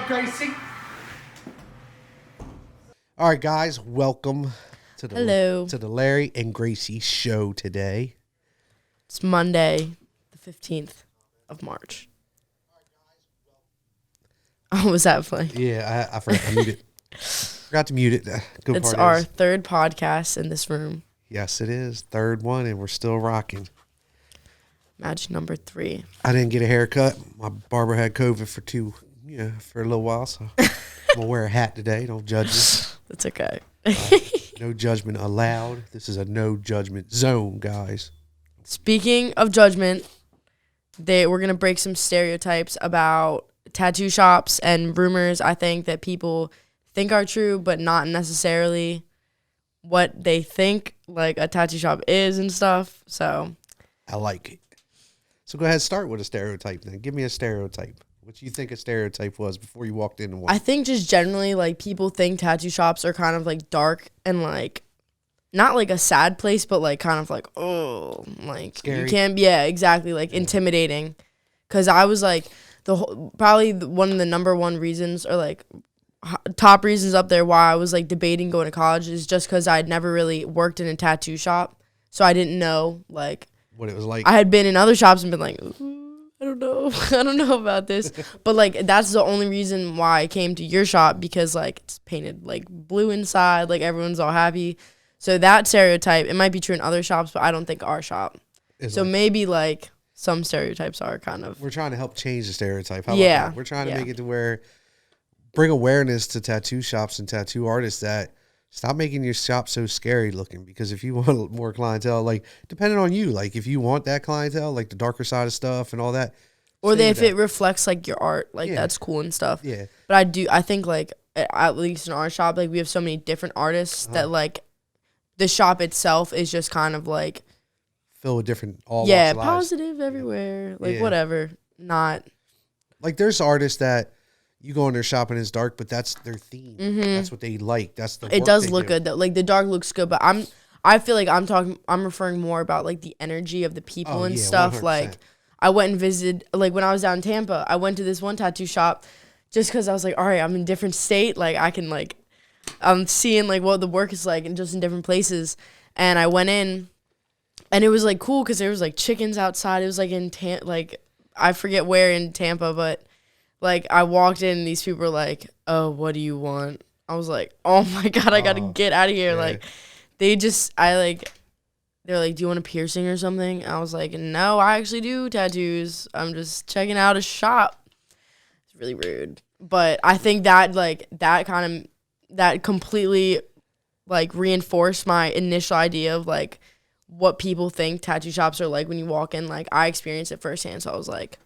Graycie? All right, guys, welcome to the Larry and Graycie show today. It's Monday, the 15th of March. Oh, was that funny? Yeah, I forgot to mute it. Forgot to mute it. Good It's part our is, third podcast in this room. yes, it is. Third one, and we're still rocking. Match number 3. I didn't get a haircut. My barber had COVID for a little while, so I'm gonna wear a hat today. Don't judge me. That's okay. No judgment allowed. This is a no judgment zone, guys. Speaking of judgment, we're going to break some stereotypes about tattoo shops and rumors I think that people think are true, but not necessarily what they think like a tattoo shop is and stuff. So I like it. So go ahead, start with a stereotype then. Give me a stereotype. What you think a stereotype was before you walked in and walked. I think just generally, like, people think tattoo shops are kind of, like, dark and, like, not, like, a sad place, but, like, kind of, like, oh, like, scary. You can't, yeah, exactly, like, intimidating. Because I was, like, probably one of the number one reasons, or, like, top reasons up there why I was, like, debating going to college is just because I'd never really worked in a tattoo shop. So I didn't know, like, what it was like. I had been in other shops and been like, I don't know. I don't know about this. But, like, that's the only reason why I came to your shop because, like, it's painted, like, blue inside. Like, everyone's all happy. So that stereotype, it might be true in other shops, but I don't think our shop. So like, maybe, like, some stereotypes are kind of. We're trying to help change the stereotype. How yeah. about that? We're trying to make it to where, bring awareness to tattoo shops and tattoo artists that stop making your shop so scary looking, because if you want more clientele, like, depending on you, like, if you want that clientele, like the darker side of stuff and all that. Or if it reflects, like, your art, like, that's cool and stuff. Yeah. But I think, like, at least in our shop, like, we have so many different artists that, like, the shop itself is just kind of, like. Filled with different, all walks of lives. Positive everywhere. Like, whatever. Not. Like, there's artists that you go in their shop and it's dark, but that's their theme. Mm-hmm. That's what they like. That's the. It does look good though. Like, the dark looks good, but I feel like I'm referring more about, like, the energy of the people and stuff. 100%. Like, I went and visited, like, when I was down in Tampa, I went to this one tattoo shop just because I was like, all right, I'm in a different state. Like, I can, like, I'm seeing, like, what the work is like and just in different places. And I went in and it was, like, cool because there was, like, chickens outside. It was, like, like, I forget where in Tampa, but, like, I walked in and these people were like, oh, what do you want? I was like, oh my God, I got to get out of here. Yeah. Like, they're like, do you want a piercing or something? I was like, no, I actually do tattoos. I'm just checking out a shop. It's really rude. But I think that, like, that completely, like, reinforced my initial idea of, like, what people think tattoo shops are like when you walk in. Like, I experienced it firsthand, so I was like.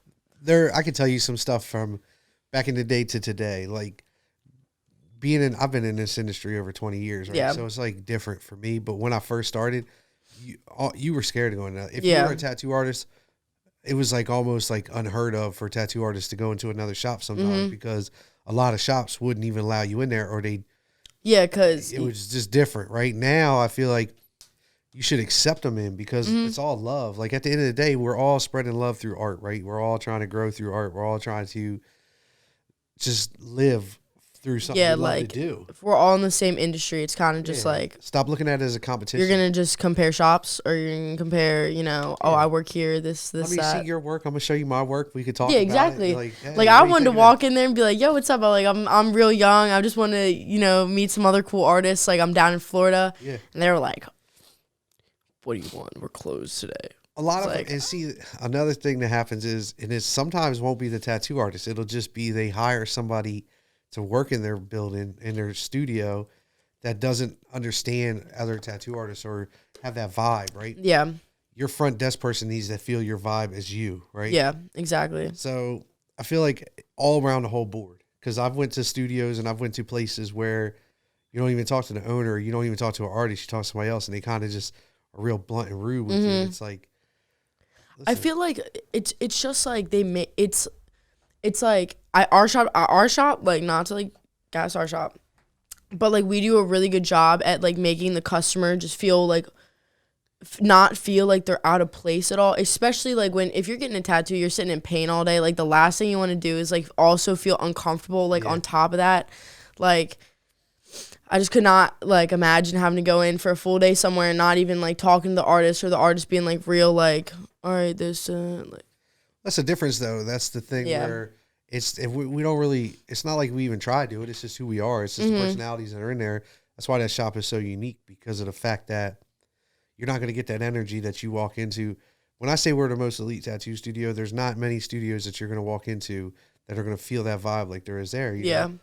I can tell you some stuff from back in the day to today. Like, I've been in this industry over 20 years, right? Yeah. So it's, like, different for me. But when I first started, you were scared of going out. If you were a tattoo artist, it was, like, almost, like, unheard of for tattoo artists to go into another shop sometimes because a lot of shops wouldn't even allow you in there, or because it was just different. Right now, I feel like you should accept them in because it's all love. Like, at the end of the day, we're all spreading love through art, right? We're all trying to grow through art. We're all trying to just live through something we love to do. If we're all in the same industry, it's kind of just like. Stop looking at it as a competition. You're going to just compare shops, or you're going to compare, oh, I work here, this, Let me that. see your work. I'm going to show you my work. We could talk Yeah, about exactly. it. Like, hey, like, I wanted to walk in there and be like, yo, what's up? I'm real young. I just want to, meet some other cool artists. Like, I'm down in Florida. Yeah. And they were like, what do you want? We're closed today. A lot of and see, another thing that happens is, and it sometimes won't be the tattoo artist. It'll just be they hire somebody to work in their building, in their studio, that doesn't understand other tattoo artists or have that vibe, right? Yeah. Your front desk person needs to feel your vibe as you, right? Yeah, exactly. So I feel like all around the whole board, because I've went to studios and I've went to places where you don't even talk to the owner, you don't even talk to an artist, you talk to somebody else, and they kind of just are real blunt and rude with you. It's like, listen. I feel like it's just like it's like our shop, like, not to, like, gas our shop, but, like, we do a really good job at, like, making the customer just feel like not feel like they're out of place at all, especially like if you're getting a tattoo, you're sitting in pain all day. Like the last thing you want to do is like also feel uncomfortable like on top of that. Like I just could not like imagine having to go in for a full day somewhere and not even like talking to the artist, or the artist being like real like, all right, this like. That's the difference though. That's the thing where if we don't really, it's not like we even try to do it. It's just who we are. It's just the personalities that are in there. That's why that shop is so unique, because of the fact that you're not going to get that energy that you walk into. When I say we're the most elite tattoo studio, there's not many studios that you're going to walk into that are going to feel that vibe like there is there. You know?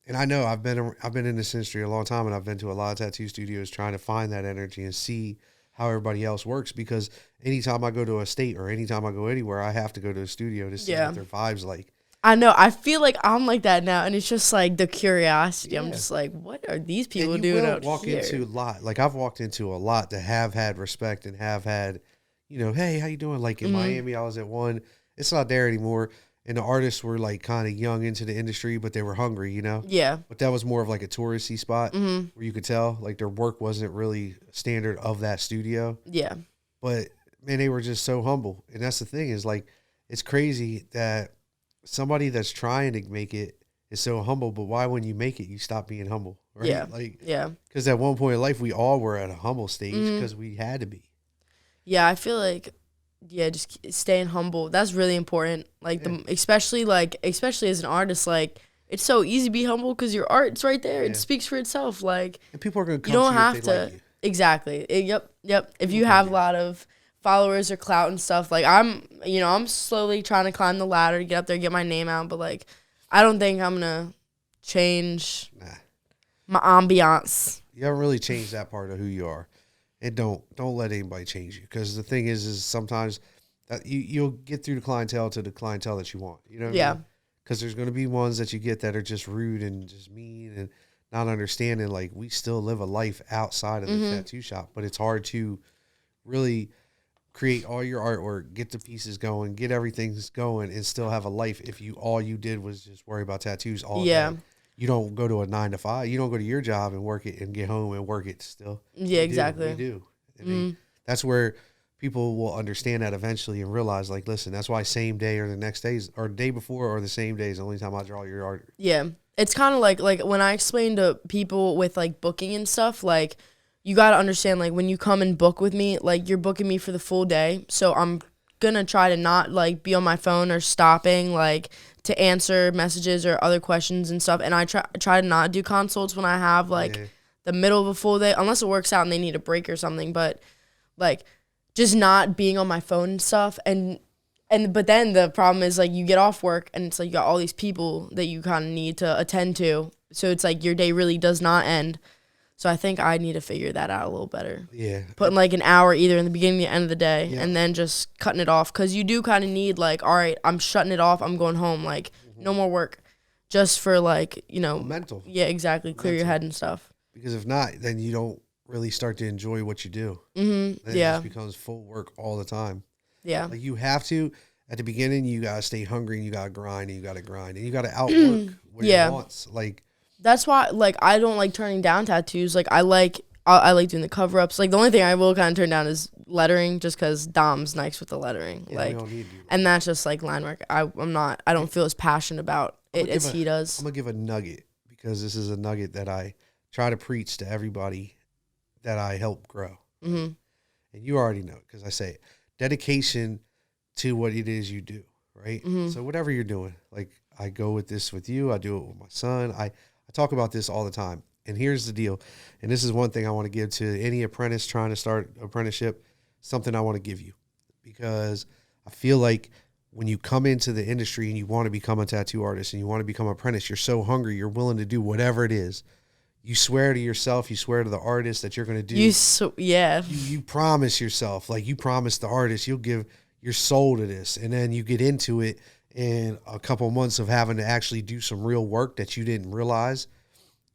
And I know I've been in this industry a long time, and I've been to a lot of tattoo studios trying to find that energy and see how everybody else works, because anytime I go to a state or anytime I go anywhere, I have to go to a studio to see what their vibe's like. I know. I feel like I'm like that now, and it's just like the curiosity. I'm just like, what are these people doing out here? Into a lot. Like I've walked into a lot that have had respect and have had, hey, how you doing? Like in Miami, I was at one. It's not there anymore, and the artists were like kind of young into the industry, but they were hungry, Yeah. But that was more of like a touristy spot where you could tell like their work wasn't really standard of that studio. Yeah. But man, they were just so humble, and that's the thing is like it's crazy that somebody that's trying to make it is so humble, but why when you make it, you stop being humble, right? Yeah. Because at one point in life, we all were at a humble stage because we had to be. Yeah, I feel like, just staying humble. That's really important. Like, especially as an artist, like, it's so easy to be humble because your art's right there. It speaks for itself. Like, and people are going to come you don't to you have if to. they like you. Exactly. Yep. If you have a lot of followers or clout and stuff, like I'm slowly trying to climb the ladder to get up there, get my name out, but like I don't think I'm gonna change my ambiance. You haven't really changed that part of who you are, and don't let anybody change you, because the thing is sometimes that you'll get through the clientele to the clientele that you want, you know what I mean? Because there's going to be ones that you get that are just rude and just mean and not understanding, like we still live a life outside of the tattoo shop, but it's hard to really create all your artwork, get the pieces going, get everything going, and still have a life if all you did was just worry about tattoos all day. You don't go to a 9 to 5. You don't go to your job and work it and get home and work it still. Yeah, exactly. You do. And that's where people will understand that eventually and realize, like, listen, that's why same day or the next days or the day before or the same day is the only time I draw your art. Yeah. It's kind of like when I explain to people with like booking and stuff, like, you got to understand, like, when you come and book with me, like, you're booking me for the full day. So I'm going to try to not, like, be on my phone or stopping, like, to answer messages or other questions and stuff. And I try to not do consults when I have, like, the middle of a full day, unless it works out and they need a break or something. But, like, just not being on my phone and stuff. But then the problem is, like, you get off work and it's, like, you got all these people that you kind of need to attend to. So it's, like, your day really does not end. So I think I need to figure that out a little better. Yeah. Putting like an hour either in the beginning or the end of the day and then just cutting it off. Because you do kind of need like, all right, I'm shutting it off. I'm going home. Like, no more work. Just for like, mental. Yeah, exactly. Clear your head and stuff. Because if not, then you don't really start to enjoy what you do. Then it just becomes full work all the time. Yeah. Like you have to, at the beginning, you got to stay hungry and you got to grind and you got to grind and you got to outwork what you want. Like, that's why, like, I don't like turning down tattoos. Like, I like doing the cover-ups. Like, the only thing I will kind of turn down is lettering, just because Dom's nice with the lettering. Yeah, like, we don't need you. And that's just, like, line work. I don't feel as passionate about it as he does. I'm going to give a nugget, because this is a nugget that I try to preach to everybody that I help grow. And you already know it, because I say it. Dedication to what it is you do, right? So whatever you're doing, like, I go with this with you. I do it with my son. I talk about this all the time. And here's the deal. And this is one thing I want to give to any apprentice trying to start apprenticeship, something I want to give you. Because I feel like when you come into the industry and you want to become a tattoo artist and you want to become an apprentice, you're so hungry, you're willing to do whatever it is. You swear to yourself, you swear to the artist that you're going to do. You promise yourself, like you promise the artist, you'll give your soul to this. And then you get into it. And a couple months of having to actually do some real work that you didn't realize,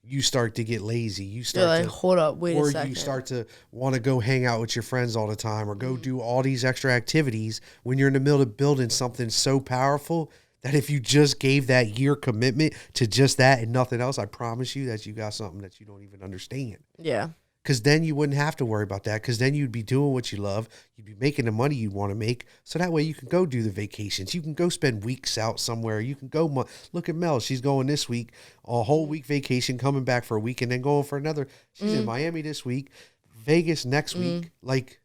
you start to get lazy. You start to hold up, wait a second. Or you start to want to go hang out with your friends all the time, or go do all these extra activities when you're in the middle of building something so powerful that if you just gave that year commitment to just that and nothing else, I promise you that you got something that you don't even understand. Yeah. because then you wouldn't have to worry about that, because then you'd be doing what you love. You'd be making the money you want to make. So that way you can go do the vacations. You can go spend weeks out somewhere. You can go, look at Mel. She's going this week, a whole week vacation, coming back for a week, and then going for another. She's in Miami this week, Vegas next week. Like,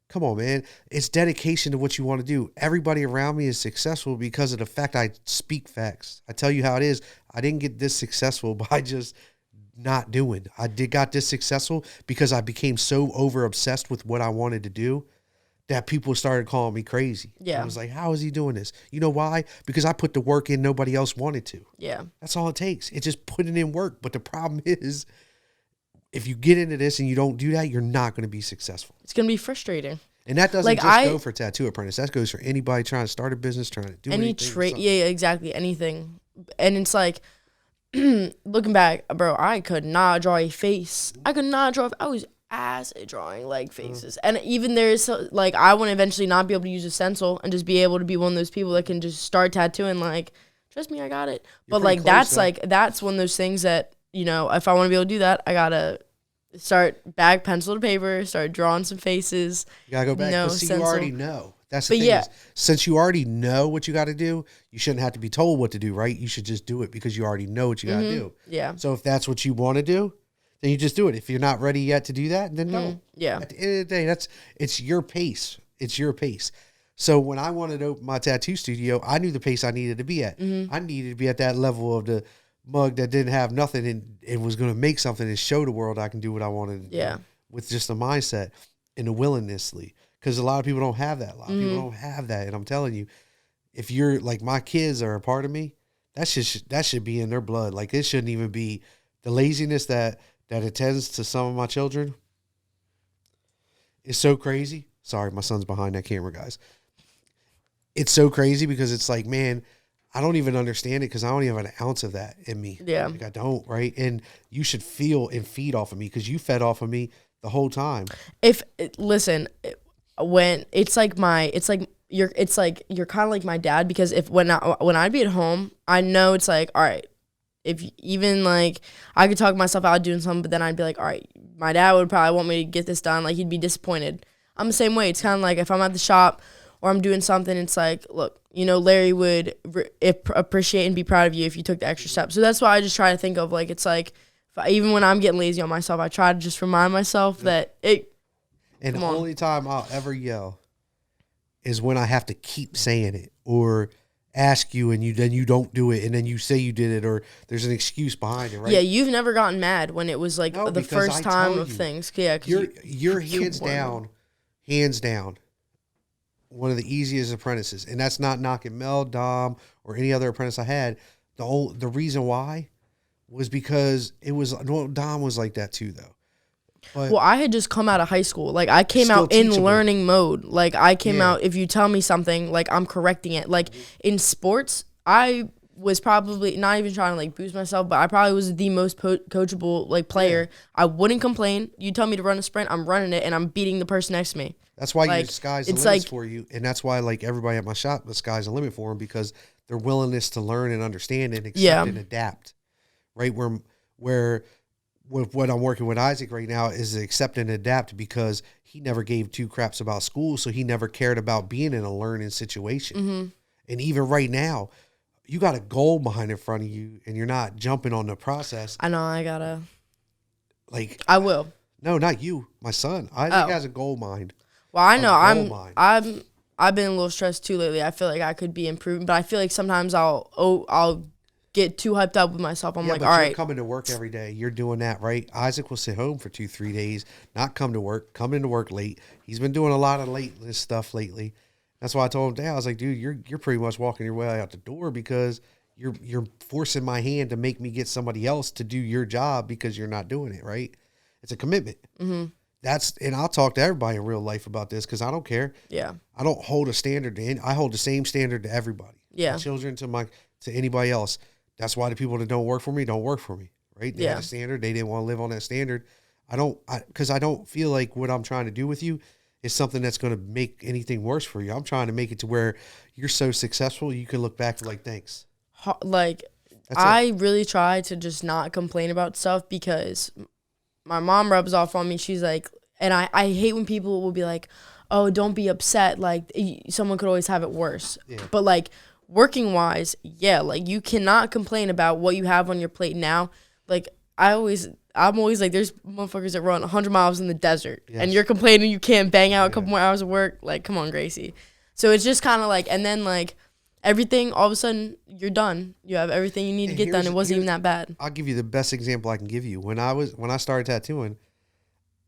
come on, man. It's dedication to what you want to do. Everybody around me is successful because of the fact I speak facts. I tell you how it is. I didn't get this successful by just not doing. Got this successful because I became so over obsessed with what I wanted to do that people started calling me crazy. Yeah. I was like, how is he doing this? You know why? Because I put the work in nobody else wanted to. Yeah. That's all it takes. It's just putting in work. But the problem is, if you get into this and you don't do that, you're not going to be successful. It's going to be frustrating. And that doesn't go for Tattoo Apprentice. That goes for anybody trying to start a business, trying to do any trade. Yeah, exactly. Anything. And it's like, looking back, bro, I could not draw a face. I was ass at drawing like faces. And even there's like, I want to eventually not be able to use a stencil and just be able to be one of those people that can just start tattooing. Like, trust me, I got it. But like, that's one of those things that, you know, if I want to be able to do that, I gotta start back pencil to paper, start drawing some faces. You gotta go back. No See, stencil. you already know. That's the thing. Yeah. Is, since you already know what you got to do, you shouldn't have to be told what to do, right? You should just do it because you already know what you got to do. Yeah. So if that's what you want to do, then you just do it. If you're not ready yet to do that, then don't. Yeah. At the end of the day, it's your pace. It's your pace. So when I wanted to open my tattoo studio, I knew the pace I needed to be at. I needed to be at that level of the mug that didn't have nothing and it was going to make something and show the world I can do what I wanted to do with just the mindset and the willingness. Because a lot of people don't have that. A lot of people don't have that. And I'm telling you, if you're like, my kids are a part of me, that should be in their blood. Like, it shouldn't even be the laziness that attends to some of my children. It's so crazy. Sorry, my son's behind that camera, guys. It's so crazy because it's like, man, I don't even understand it because I don't even have an ounce of that in me. Yeah. Like, I don't, right? And you should feel and feed off of me because you fed off of me the whole time. When it's like you're kind of like my dad, because when I'd be at home, I know it's like, all right, if even like I could talk myself out doing something, but then I'd be like, all right, my dad would probably want me to get this done. Like, he'd be disappointed. I'm the same way. It's kind of like if I'm at the shop or I'm doing something, it's like, look, you know, Larry would appreciate and be proud of you if you took the extra step. So that's why I just try to think of, like, it's like, even when I'm getting lazy on myself, I try to just remind myself that it. And the only time I'll ever yell is when I have to keep saying it or ask you and then you don't do it and then you say you did it or there's an excuse behind it, right? Yeah, you've never gotten mad when it was like the first time of things. Yeah, you're hands down one of the easiest apprentices, and that's not knocking Mel, Dom, or any other apprentice I had. The reason why was because Dom was like that too, though. But well, I had just come out of high school. Like, I came out in learning mode. Like, I came out, if you tell me something, like, I'm correcting it. Like, in sports, I was probably not even trying to, like, boost myself, but I probably was the most coachable, like, player. Yeah. I wouldn't complain. You tell me to run a sprint, I'm running it, and I'm beating the person next to me. That's why the sky's the limit for you. And that's why, like, everybody at my shop, the sky's the limit for them, because their willingness to learn and understand and accept and adapt. Right? Where with what I'm working with Isaac right now is accept and adapt, because he never gave two craps about school, so he never cared about being in a learning situation. Mm-hmm. And even right now, you got a goal behind in front of you, and you're not jumping on the process. I know, I gotta. Like, I will. No, not you. My son. Isaac has a goal mind. Well, I know I've been a little stressed too lately. I feel like I could be improving, but I feel like sometimes I'll get too hyped up with myself. I'm like, all right. You're coming to work every day. You're doing that, right? Isaac will sit home for 2-3 days, not come to work, come into work late. He's been doing a lot of late stuff lately. That's why I told him, Dad, I was like, dude, you're pretty much walking your way out the door because you're forcing my hand to make me get somebody else to do your job because you're not doing it, right? It's a commitment. Mm-hmm. And I'll talk to everybody in real life about this because I don't care. Yeah. I don't hold a standard I hold the same standard to everybody. Yeah. My children to anybody else. That's why the people that don't work for me, right? They had a standard. They didn't want to live on that standard. Because I don't feel like what I'm trying to do with you is something that's going to make anything worse for you. I'm trying to make it to where you're so successful, you can look back like, thanks. Like, I really try to just not complain about stuff because my mom rubs off on me. She's like, and I hate when people will be like, oh, don't be upset. Like, someone could always have it worse. Yeah. But, like, working wise, yeah, like, you cannot complain about what you have on your plate now. Like, I'm always like, there's motherfuckers that run 100 miles in the desert, and you're complaining you can't bang out a couple more hours of work. Like, come on, Graycie. So it's just kind of like, and then, like, everything, all of a sudden, you're done. You have everything you need to get done. It wasn't even that bad. I'll give you the best example I can give you. When I started tattooing,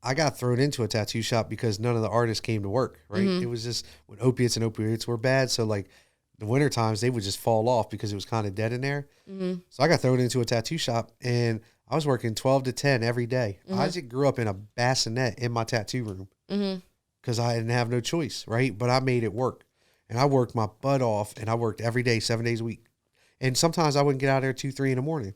I got thrown into a tattoo shop because none of the artists came to work, right? Mm-hmm. It was just when opiates were bad. So, like, the winter times, they would just fall off because it was kind of dead in there. Mm-hmm. So I got thrown into a tattoo shop, and I was working 12 to 10 every day. Mm-hmm. Isaac grew up in a bassinet in my tattoo room because I didn't have no choice, right? But I made it work. And I worked my butt off, and I worked every day, 7 days a week. And sometimes I wouldn't get out of there 2, 3 in the morning.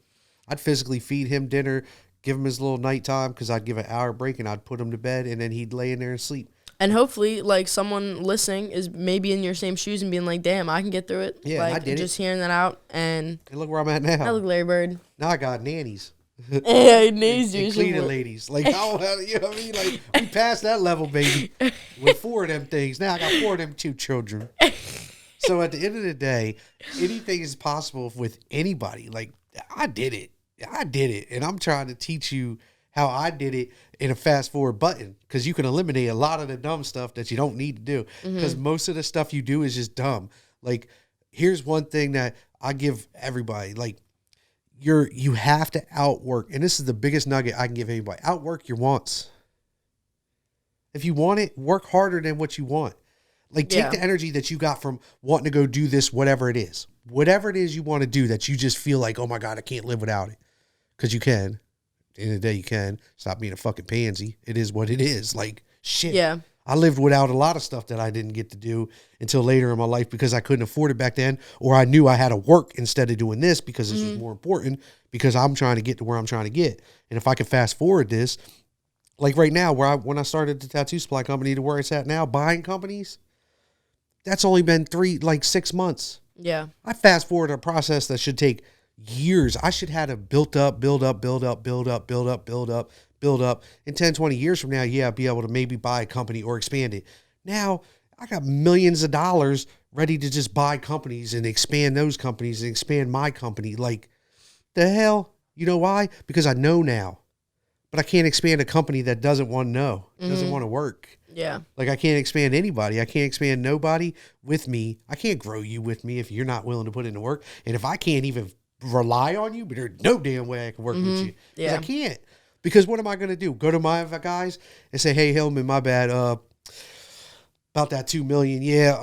I'd physically feed him dinner, give him his little nighttime, because I'd give an hour break, and I'd put him to bed, and then he'd lay in there and sleep. And hopefully, like, someone listening is maybe in your same shoes and being like, damn, I can get through it. Yeah, like, I did just hearing that out. And look where I'm at now. I look Larry Bird. Now I got nannies. Yeah, nannies do. Cleaning ladies. Like, you know what I mean? Like, we passed that level, baby. With 4 of them things. Now I got 4 of them 2 children. So at the end of the day, anything is possible with anybody. Like, I did it. And I'm trying to teach you how I did it in a fast forward button, because you can eliminate a lot of the dumb stuff that you don't need to do, because most of the stuff you do is just dumb. Like, here's one thing that I give everybody. Like, you have to outwork, and this is the biggest nugget I can give anybody. Outwork your wants. If you want it, work harder than what you want. Like, take the energy that you got from wanting to go do this, whatever it is. Whatever it is you want to do that you just feel like, oh my God, I can't live without it. Because you can. At the end of the day, you can. Stop being a fucking pansy. It is what it is. Like, shit. Yeah. I lived without a lot of stuff that I didn't get to do until later in my life because I couldn't afford it back then, or I knew I had to work instead of doing this because this was more important, because I'm trying to get to where I'm trying to get. And if I could fast forward this, like right now, when I started the tattoo supply company to where it's at now, buying companies, that's only been 6 months. Yeah. I fast forward a process that should take years. I should have it built up. In 10, 20 years from now, I'll be able to maybe buy a company or expand it. Now, I got millions of dollars ready to just buy companies and expand those companies and expand my company. Like, the hell? You know why? Because I know now. But I can't expand a company that doesn't want to know, doesn't want to work. Yeah. Like, I can't expand anybody. I can't expand nobody with me. I can't grow you with me if you're not willing to put in the work. And if I can't even rely on you, but there's no damn way I can work with you. Yeah. I can't. Because what am I going to do? Go to my guys and say, hey, Hillman, my bad. About that $2 million. Yeah.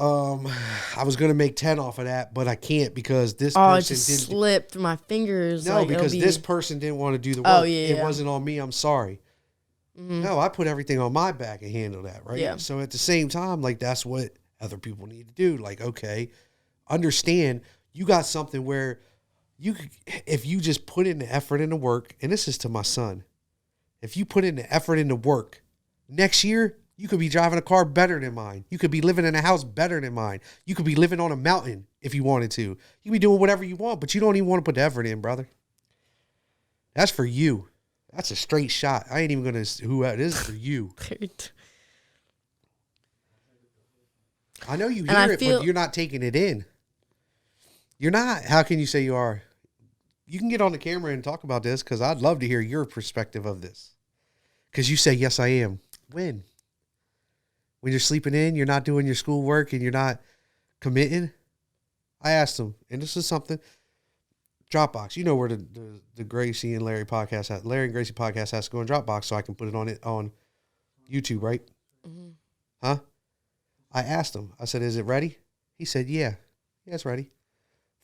I was going to make 10 off of that, but I can't because this person it just slipped through my fingers. No, because this person didn't want to do the work. It wasn't on me. I'm sorry. No, I put everything on my back and handle that, right? Yeah. So at the same time, like, that's what other people need to do. Like, okay, understand you got something where if you just put in the effort and the work, and this is to my son, if you put in the effort and the work, next year, you could be driving a car better than mine. You could be living in a house better than mine. You could be living on a mountain if you wanted to. You could be doing whatever you want, but you don't even want to put the effort in, brother. That's for you. That's a straight shot. I ain't even going to who it is for you. I know you hear it, but you're not taking it in. You're not. How can you say you are? You can get on the camera and talk about this because I'd love to hear your perspective of this. Because you say, yes, I am. When? When you're sleeping in, you're not doing your schoolwork, and you're not committing? I asked him, and this is something. Dropbox. You know where the Graycie and Larry podcast Larry and Graycie podcast has to go in Dropbox so I can put it on YouTube, right? Mm-hmm. Huh? I asked him. I said, is it ready? He said, yeah. Yeah, it's ready.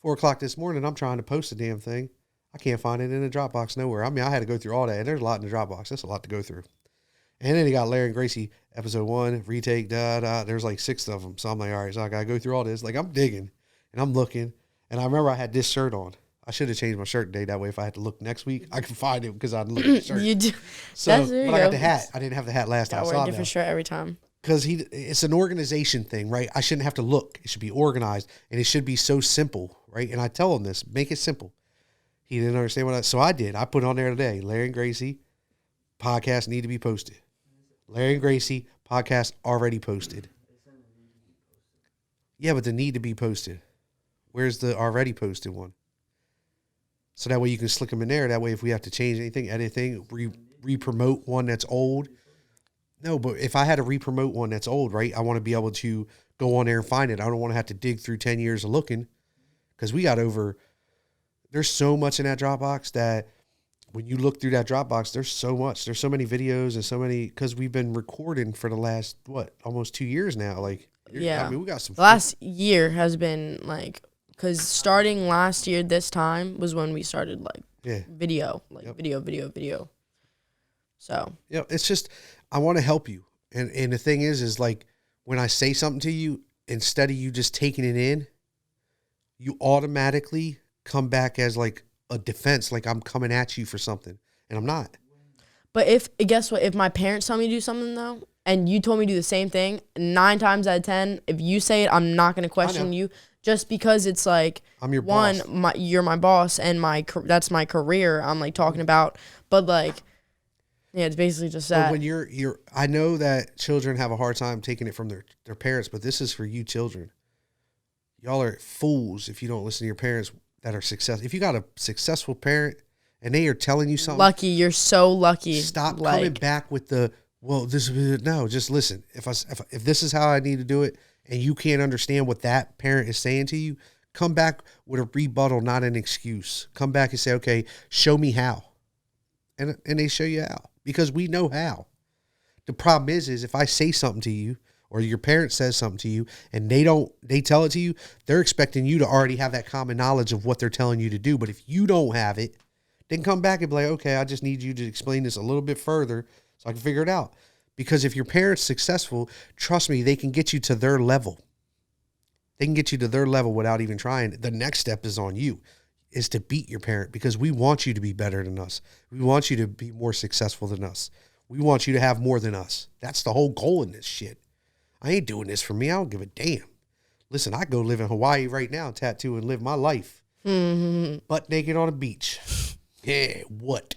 4:00 this morning, I'm trying to post the damn thing. I can't find it in the Dropbox nowhere. I mean, I had to go through all that, and there's a lot in the Dropbox. That's a lot to go through. And then he got Larry and Graycie episode 1, retake, There's like 6 of them. So I'm like, all right, so I got to go through all this. Like, I'm digging, and I'm looking. And I remember I had this shirt on. I should have changed my shirt today. That way, if I had to look next week, I can find it because I look at the shirt. You do. So, but I got the hat. I didn't have the hat last time. I wear a different shirt every time. Because it's an organization thing, right? I shouldn't have to look. It should be organized, and it should be so simple, right? And I tell him this, make it simple. He didn't understand so I did. I put on there today, Larry and Graycie Podcast need to be posted. Larry and Graycie podcast already posted. Yeah, but the need to be posted. Where's the already posted one? So that way you can slick them in there. That way if we have to change anything, anything, re-promote one that's old. No, but if I had to re-promote one that's old, right, I want to be able to go on there and find it. I don't want to have to dig through 10 years of looking, because we got there's so much in that Dropbox that when you look through that Dropbox, there's so much. There's so many videos and so many, because we've been recording for the last, almost 2 years now. Like, yeah. I mean, we got some. Last year has been like, because starting last year, this time was when we started video, video. So. Yeah, it's just, I want to help you. And the thing is like, when I say something to you, instead of you just taking it in, you automatically come back as like a defense, like I'm coming at you for something, and I'm not. But guess what? If my parents tell me to do something though, and you told me to do the same thing, 9 times out of 10, if you say it, I'm not going to question you, just because it's like, I'm your boss. You're my boss, and that's my career I'm like talking about. But like, yeah, it's basically just that. But when I know that children have a hard time taking it from their parents, but this is for you children. Y'all are fools if you don't listen to your parents that are successful. If you got a successful parent and they are telling you something. Lucky, you're so lucky. Stop coming back with just listen. If this is how I need to do it and you can't understand what that parent is saying to you, come back with a rebuttal, not an excuse. Come back and say, okay, show me how. And they show you how, because we know how. The problem is if I say something to you, or your parent says something to you and they tell it to you, they're expecting you to already have that common knowledge of what they're telling you to do. But if you don't have it, then come back and be like, okay, I just need you to explain this a little bit further so I can figure it out. Because if your parent's successful, trust me, they can get you to their level. They can get you to their level without even trying. The next step is on you, is to beat your parent, because we want you to be better than us. We want you to be more successful than us. We want you to have more than us. That's the whole goal in this shit. I ain't doing this for me. I don't give a damn. Listen, I go live in Hawaii right now, tattoo, and live my life. Mm-hmm. Butt naked on a beach. Yeah, what?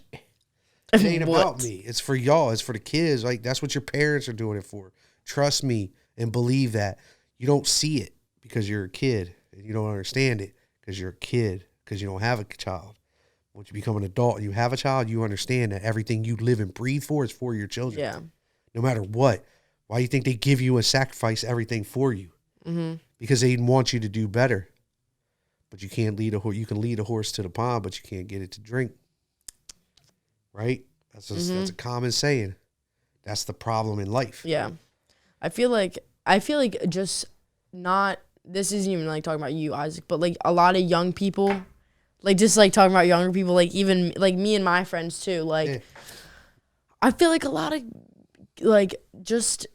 It ain't about me. It's for y'all. It's for the kids. Like, that's what your parents are doing it for. Trust me and believe that. You don't see it because you're a kid, and you don't understand it because you're a kid, because you don't have a child. Once you become an adult and you have a child, you understand that everything you live and breathe for is for your children. Yeah. No matter what. Why do you think they give you and sacrifice everything for you? Mm-hmm. Because they want you to do better. But you can't lead a horse. You can lead a horse to the pond, but you can't get it to drink. Right? That's a common saying. That's the problem in life. Yeah. I feel like just not, this isn't even like talking about you, Isaac, but like a lot of young people, like just like talking about younger people, like even like me and my friends too. Like, I feel like a lot of like just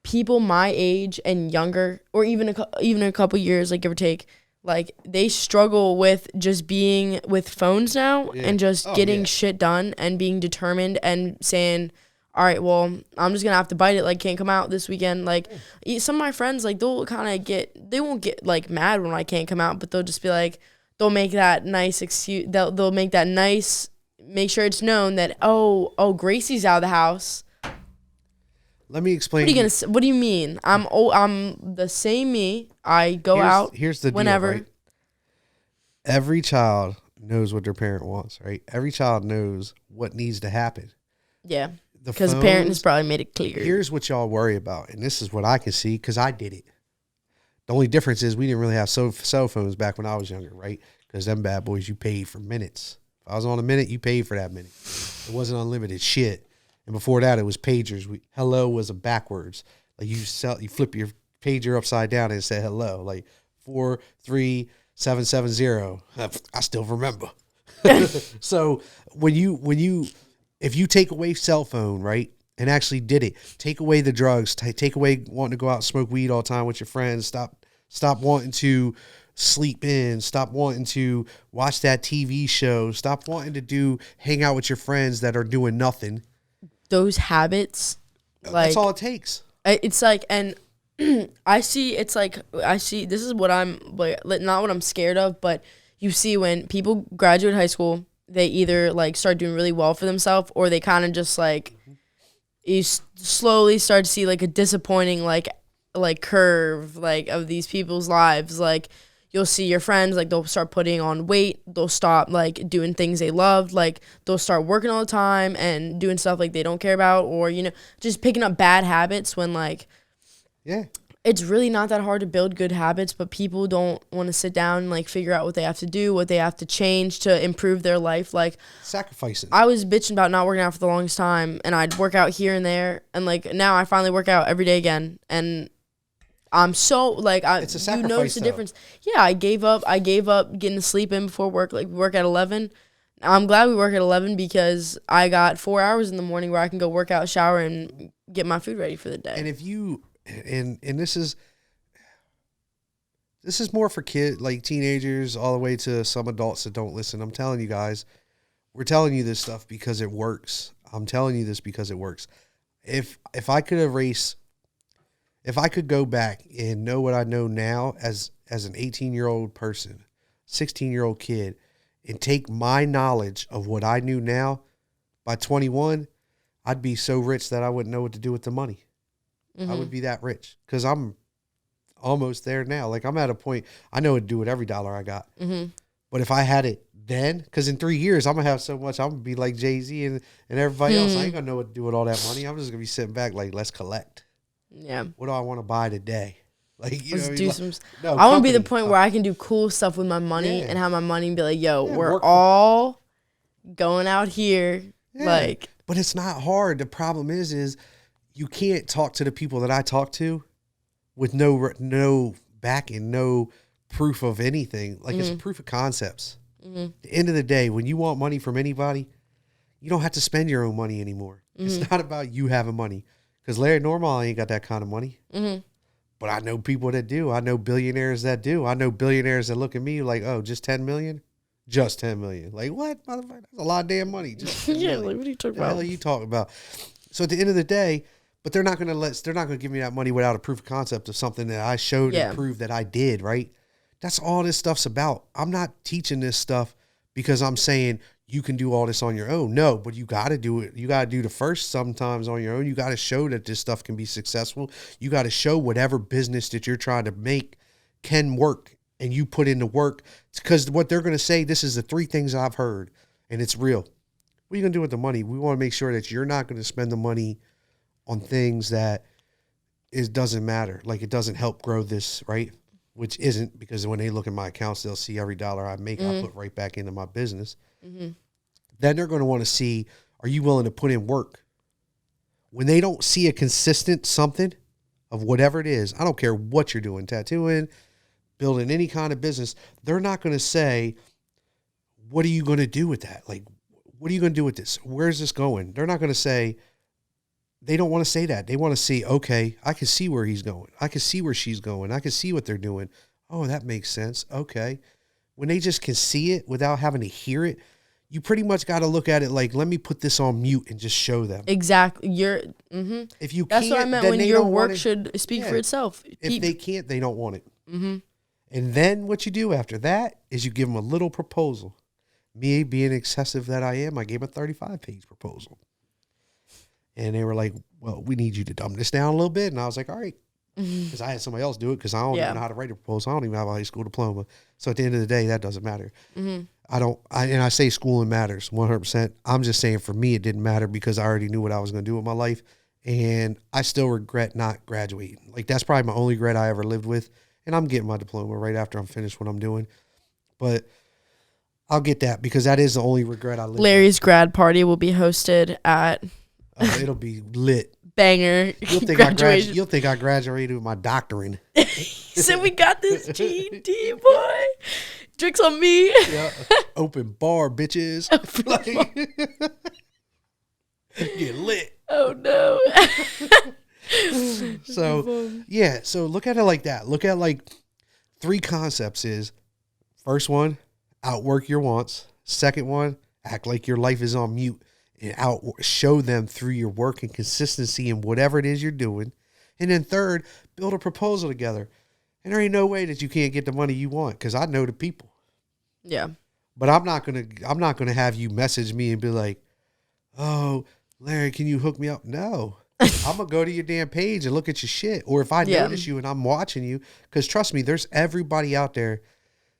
people my age and younger, or even a couple years, like give or take, like they struggle with just being with phones now and just getting shit done and being determined and saying, all right, well, I'm just gonna have to bite it. Like, can't come out this weekend. Like, some of my friends, like they'll kind of they won't get like mad when I can't come out, but they'll just be like, they'll make that nice excuse. They'll make that nice, make sure it's known that oh Gracie's out of the house. Let me explain. What do you mean? I'm the same me. I go out. Here's the whenever. Deal, right? Every child knows what their parent wants, right? Every child knows what needs to happen. Yeah, because the parent has probably made it clear. Here's what y'all worry about, and this is what I can see because I did it. The only difference is we didn't really have cell phones back when I was younger, right? Because them bad boys, you paid for minutes. If I was on a minute, you paid for that minute. It wasn't unlimited shit. And before that, it was pagers. Hello was a backwards. Like you flip your pager upside down and say hello. Like 43770. I still remember. So if you take away cell phone, right, and actually did it, take away the drugs, take away wanting to go out and smoke weed all the time with your friends, stop wanting to sleep in, stop wanting to watch that TV show, stop wanting to hang out with your friends that are doing nothing. Those habits, like, that's all it takes. It's like, and I see this is what I'm like, not what I'm scared of, but you see when people graduate high school they either like start doing really well for themselves, or they kind of just like you slowly start to see like a disappointing like curve like of these people's lives. Like you'll see your friends, like they'll start putting on weight, they'll stop like doing things they loved, like they'll start working all the time and doing stuff like they don't care about, or just picking up bad habits when like it's really not that hard to build good habits, but people don't want to sit down and like figure out what they have to do, what they have to change to improve their life. Like sacrificing. I was bitching about not working out for the longest time, and I'd work out here and there, and like now I finally work out every day again, and I'm so like it's a sacrifice, notice the difference. Yeah, I gave up getting to sleep in before work. Like we work at 11. I'm glad we work at 11 because I got 4 hours in the morning where I can go work out, shower, and get my food ready for the day. And if you and this is more for kids, like teenagers, all the way to some adults that don't listen. I'm telling you guys, we're telling you this stuff because it works. I'm telling you this because it works. If I could erase, if I could go back and know what I know now as an 18-year-old person, 16-year-old kid, and take my knowledge of what I knew now, by 21, I'd be so rich that I wouldn't know what to do with the money. I would be that rich because I'm almost there now. Like I'm at a point, I know what to do with every dollar I got. But if I had it then, because in 3 years, I'm going to have so much, I'm going to be like Jay-Z and everybody else. I ain't going to know what to do with all that money. I'm just going to be sitting back like, let's collect. Yeah. What do I want to buy today? Like, let's do some. I want to be the point where I can do cool stuff with my money and have my money be like, yo, we're all going out here. Like, but it's not hard. The problem is you can't talk to the people that I talk to with no backing, no proof of anything. Like it's a proof of concepts. At the end of the day, when you want money from anybody, you don't have to spend your own money anymore. It's not about you having money. Because Larry Normal ain't got that kind of money. But I know people that do. I know billionaires that do. I know billionaires that look at me like, oh, just 10 million? Just 10 million. Like, what, motherfucker? That's a lot of damn money. Just like, what are you talking about? What the hell are you talking about? So at the end of the day, but they're not going to give me that money without a proof of concept of something that I showed and proved that I did, right? That's all this stuff's about. I'm not teaching this stuff because I'm saying you can do all this on your own. No, but you got to do it. You got to do the first sometimes on your own. You got to show that this stuff can be successful. You got to show whatever business that you're trying to make can work, and you put in the work. Because what they're going to say, this is the 3 things I've heard, and it's real. What are you going to do with the money? We want to make sure that you're not going to spend the money on things that it doesn't matter. Like it doesn't help grow this, right? Which isn't, because when they look at my accounts, they'll see every dollar I make, I put right back into my business. Then they're going to want to see, are you willing to put in work? When they don't see a consistent something of whatever it is, I don't care what you're doing, tattooing, building any kind of business, they're not going to say, what are you going to do with that? Like, what are you going to do with this? Where's this going? They're not going to say, they don't want to say that. They want to see, okay, I can see where he's going. I can see where she's going. I can see what they're doing. Oh, that makes sense. Okay. When they just can see it without having to hear it, you pretty much got to look at it like, let me put this on mute and just show them. Exactly. If you That's can't, what I meant when your work should speak for itself. If they can't, they don't want it. And then what you do after that is you give them a little proposal. Me being excessive that I am, I gave a 35-page proposal. And they were like, well, we need you to dumb this down a little bit. And I was like, all right. Because I had somebody else do it because I don't even know how to write a proposal. I don't even have a high school diploma. So at the end of the day, that doesn't matter. I say schooling matters 100%. I'm just saying for me, it didn't matter because I already knew what I was going to do with my life. And I still regret not graduating. Like that's probably my only regret I ever lived with. And I'm getting my diploma right after I'm finished what I'm doing. But I'll get that because that is the only regret I live with. Larry's grad party will be hosted at... it'll be lit. Banger. You'll think I graduated with my doctorate. He said, we got this GED, boy. Drinks on me. Yeah. Open bar, bitches. Get lit. Oh, no. So look at it like that. Look at like 3 concepts is, first one, outwork your wants. Second one, act like your life is on mute. And show them through your work and consistency in whatever it is you're doing. And then third, build a proposal together. And there ain't no way that you can't get the money you want because I know the people. Yeah. But I'm not gonna have you message me and be like, "Oh, Larry, can you hook me up?" No. I'm gonna go to your damn page and look at your shit. Or if I notice you and I'm watching you, because trust me, there's everybody out there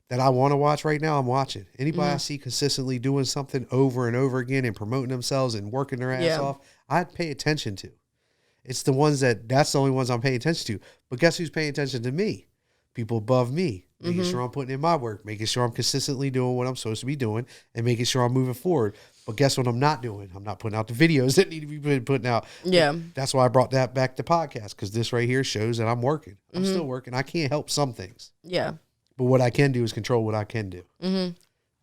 that I want to watch right now. I'm watching. Anybody I see consistently doing something over and over again and promoting themselves and working their ass off, I'd pay attention to. It's the ones that's the only ones I'm paying attention to. But guess who's paying attention to me? People above me, making sure I'm putting in my work, making sure I'm consistently doing what I'm supposed to be doing, and making sure I'm moving forward. But guess what I'm not doing? I'm not putting out the videos that need to be putting out. Yeah. That's why I brought that back to podcast, because this right here shows that I'm working. I'm still working. I can't help some things. Yeah. But what I can do is control what I can do.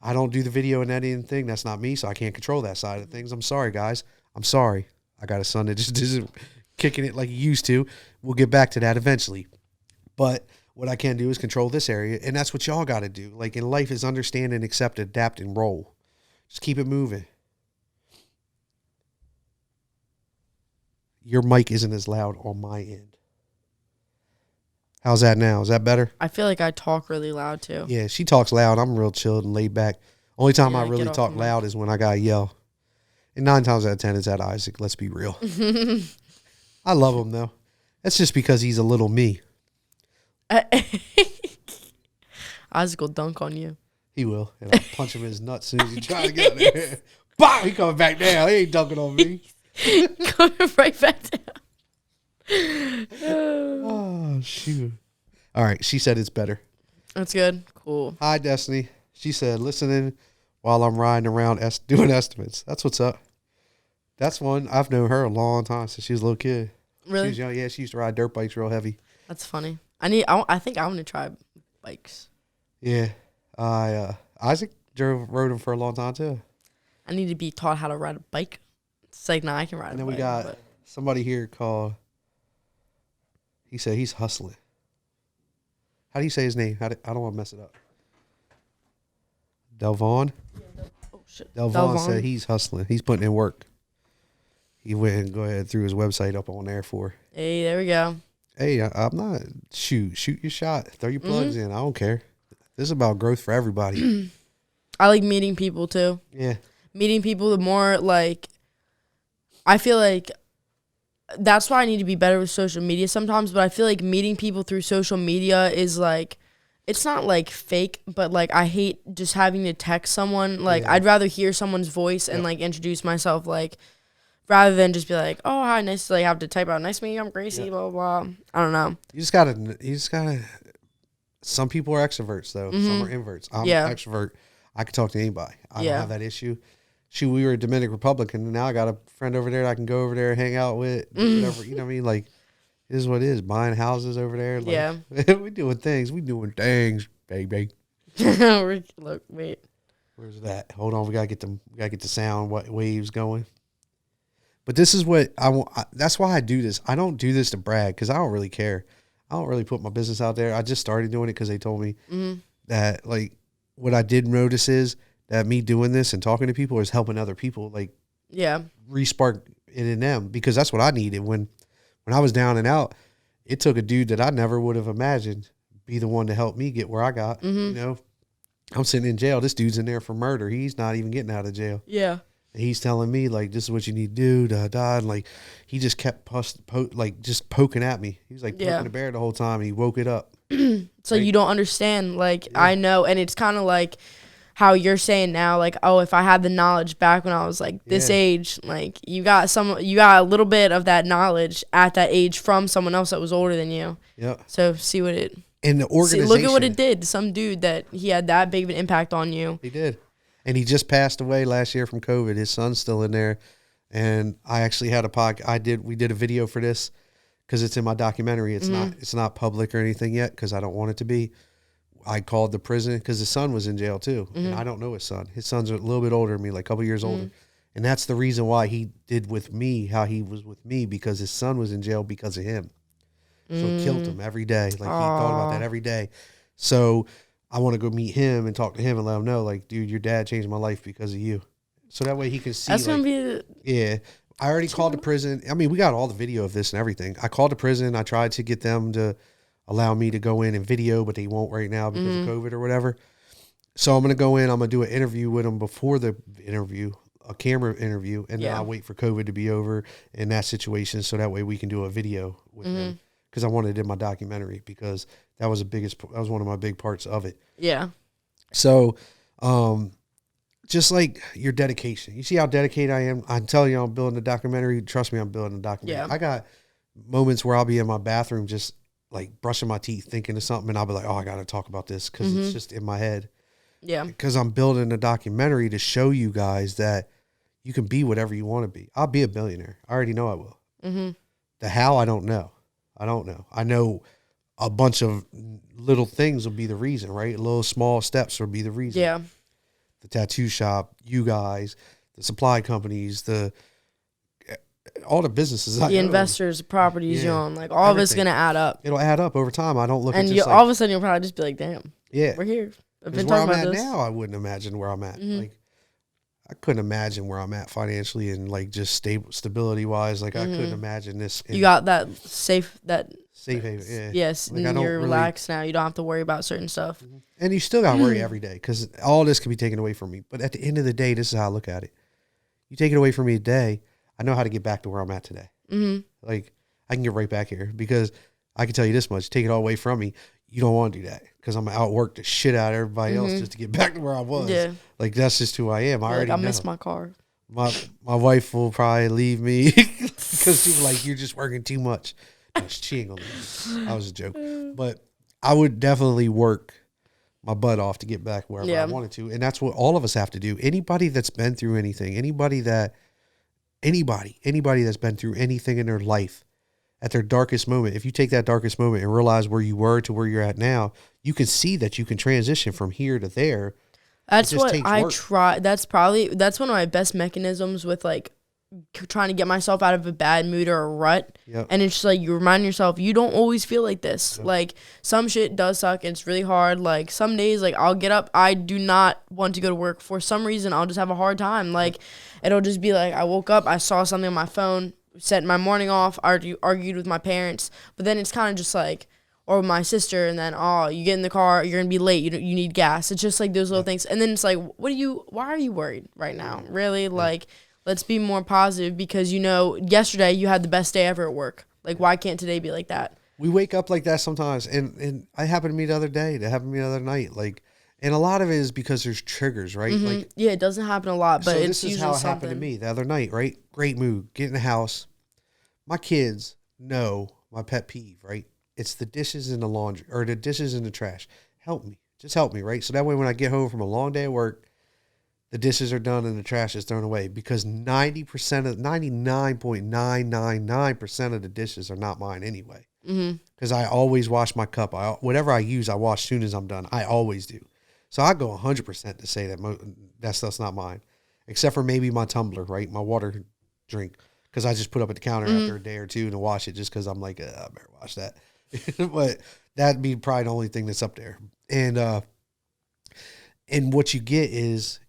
I don't do the video and editing thing. That's not me, so I can't control that side of things. I'm sorry, guys. I'm sorry. I got a son that just isn't kicking it like he used to. We'll get back to that eventually. But what I can do is control this area, and that's what y'all got to do. Like in life is understand and accept, adapt, and roll. Just keep it moving. Your mic isn't as loud on my end. How's that now? Is that better? I feel like I talk really loud too. Yeah, she talks loud. I'm real chilled and laid back. Only time I really talk loud is when I gotta yell. And 9 times out of 10 it's at Isaac. Let's be real. I love him though. That's just because he's a little me. Isaac will dunk on you. He will. And I'll punch him in his nuts as soon as he tries to get out there. Bah! He coming back down. He ain't dunking on me. Coming right back down. Oh, shoot. All right. She said it's better. That's good. Cool. Hi, Destiny. She said, listening while I'm riding around doing estimates. That's what's up. That's one. I've known her a long time since she was a little kid. Really? She was young. Yeah, she used to ride dirt bikes real heavy. That's funny. I think I want to try bikes. Yeah. Isaac rode them for a long time, too. I need to be taught how to ride a bike. It's like, nah, I can ride a bike. And then we got somebody here called, he said he's hustling. How do you say his name? I don't want to mess it up. Delvon? Oh, shit. Delvon said he's hustling. He's putting in work. He went and threw his website up on there for. Hey, there we go. Hey, I'm not. Shoot your shot. Throw your plugs in. I don't care. This is about growth for everybody. I like meeting people, too. Yeah. Meeting people, the more, like, I feel like that's why I need to be better with social media sometimes, but I feel like meeting people through social media is, like, it's not, like, fake, but, like, I hate just having to text someone. Like, I'd rather hear someone's voice and, like, introduce myself, like, rather than just be like, oh, hi, nice to, like, have to type out, nice to meet you, I'm Graycie, blah, blah, blah. I don't know. You just gotta, some people are extroverts, though. Some are inverts. I'm an extrovert. I can talk to anybody. I don't have that issue. Shoot, we were a Dominican Republic, and now I got a friend over there that I can go over there and hang out with. Whatever, you know what I mean? Like, it is what it is. Buying houses over there. Like, we doing things. We doing things, baby. Look, wait. Where's that? Hold on. We gotta get the sound waves going. But this is what I want. That's why I do this. I don't do this to brag because I don't really care. I don't really put my business out there. I just started doing it because they told me that, like, what I did notice is that me doing this and talking to people is helping other people, like, re-spark it in them, because that's what I needed. When I was down and out, it took a dude that I never would have imagined be the one to help me get where I got. You know, I'm sitting in jail. This dude's in there for murder. He's not even getting out of jail. Yeah. And he's telling me, like, this is what you need to do, and, like, he just kept just poking at me. He was, like, poking the bear the whole time, and he woke it up. So you don't understand, like, I know, and it's kind of like how you're saying now, like, oh, if I had the knowledge back when I was, like, this age, like, you got a little bit of that knowledge at that age from someone else that was older than you. Yeah. So see what it... And the organization... look at what it did. Some dude that he had that big of an impact on you. He did. And he just passed away last year from COVID. His son's still in there. And I actually had we did a video for this because it's in my documentary. It's not public or anything yet because I don't want it to be. I called the prison because his son was in jail too. And I don't know his son. His son's a little bit older than me, like a couple years older. And that's the reason why he did with me how he was with me, because his son was in jail because of him. So it killed him every day. Like, he thought about that every day. So I want to go meet him and talk to him and let him know, like, dude, your dad changed my life because of you. So that way he can see. That's, like, going to be... Yeah. I already called the prison. I mean, we got all the video of this and everything. I called the prison. I tried to get them to allow me to go in and video, but they won't right now because of COVID or whatever. So I'm going to go in, I'm going to do an interview with them before the interview, a camera interview, and then I'll wait for COVID to be over in that situation. So that way we can do a video with them, because I wanted it in my documentary, because that was that was one of my big parts of it. Yeah. So, just like your dedication, you see how dedicated I am. I'm telling you, I'm building a documentary. Trust me, I'm building a documentary. Yeah. I got moments where I'll be in my bathroom, just like brushing my teeth, thinking of something, and I'll be like, oh, I got to talk about this, because it's just in my head. Yeah. Because I'm building a documentary to show you guys that you can be whatever you want to be. I'll be a billionaire. I already know I will. The how, I don't know. I know a bunch of little things will be the reason, right? Little small steps will be the reason. Yeah. The tattoo shop, you guys, the supply companies, all the businesses. The investors, properties you own, like all of it's going to add up. It'll add up over time. I don't look and at just all of a sudden you'll probably just be like, damn, we're here. I've been where talking I'm about at this. now, I wouldn't imagine where I'm at. Like, I couldn't imagine where I'm at financially and like just stability wise. Like, I couldn't imagine this. You got that safe haven. Yeah. Yes, like, and you're relaxed now. You don't have to worry about certain stuff. And you still got to worry every day, because all this can be taken away from me. But at the end of the day, this is how I look at it. You take it away from me today, I know how to get back to where I'm at today. Like, I can get right back here, because I can tell you this much: take it all away from me, you don't want to do that, because I'm gonna outwork the shit out of everybody else just to get back to where I was. Yeah, like that's just who I am. I already know. miss my car. My wife will probably leave me because she's like, you're just working too much. No, she ain't gonna leave me. That was a joke. But I would definitely work my butt off to get back wherever I wanted to, and that's what all of us have to do. Anybody that's been through anything, anybody that's been through anything in their life, at their darkest moment, if you take that darkest moment and realize where you were to where you're at now, you can see that you can transition from here to there. That's what I try. That's one of my best mechanisms with like trying to get myself out of a bad mood or a rut. And it's just like, you remind yourself, you don't always feel like this. Like, some shit does suck and it's really hard. Like, some days, like, I'll get up, I do not want to go to work. For some reason, I'll just have a hard time. Like, it'll just be like, I woke up, I saw something on my phone, set my morning off, argued with my parents, but then it's kind of just like, or with my sister, and then, you get in the car, you're going to be late, you need gas. It's just like those little things. And then it's like, why are you worried right now? Really? Like, let's be more positive, because, yesterday you had the best day ever at work. Like, why can't today be like that? We wake up like that sometimes, and it happened to me the other day, it happened to me the other night, like, and a lot of it is because there's triggers, right? Like, yeah, it doesn't happen a lot, but so it's this is usually how it something. happened to me the other night, right? Great mood, get in the house. My kids know my pet peeve, right? It's the dishes in the laundry, or the dishes in the trash. Just help me, right? So that way when I get home from a long day of work, the dishes are done and the trash is thrown away, because 99.999% of the dishes are not mine anyway. Because I always wash my cup. Whatever I use, I wash as soon as I'm done. I always do. So I go 100% to say that stuff's not mine, except for maybe my tumbler, right? My water drink, because I just put up at the counter after a day or two to wash it, just because I'm like, I better wash that. But that'd be probably the only thing that's up there. And what you get is,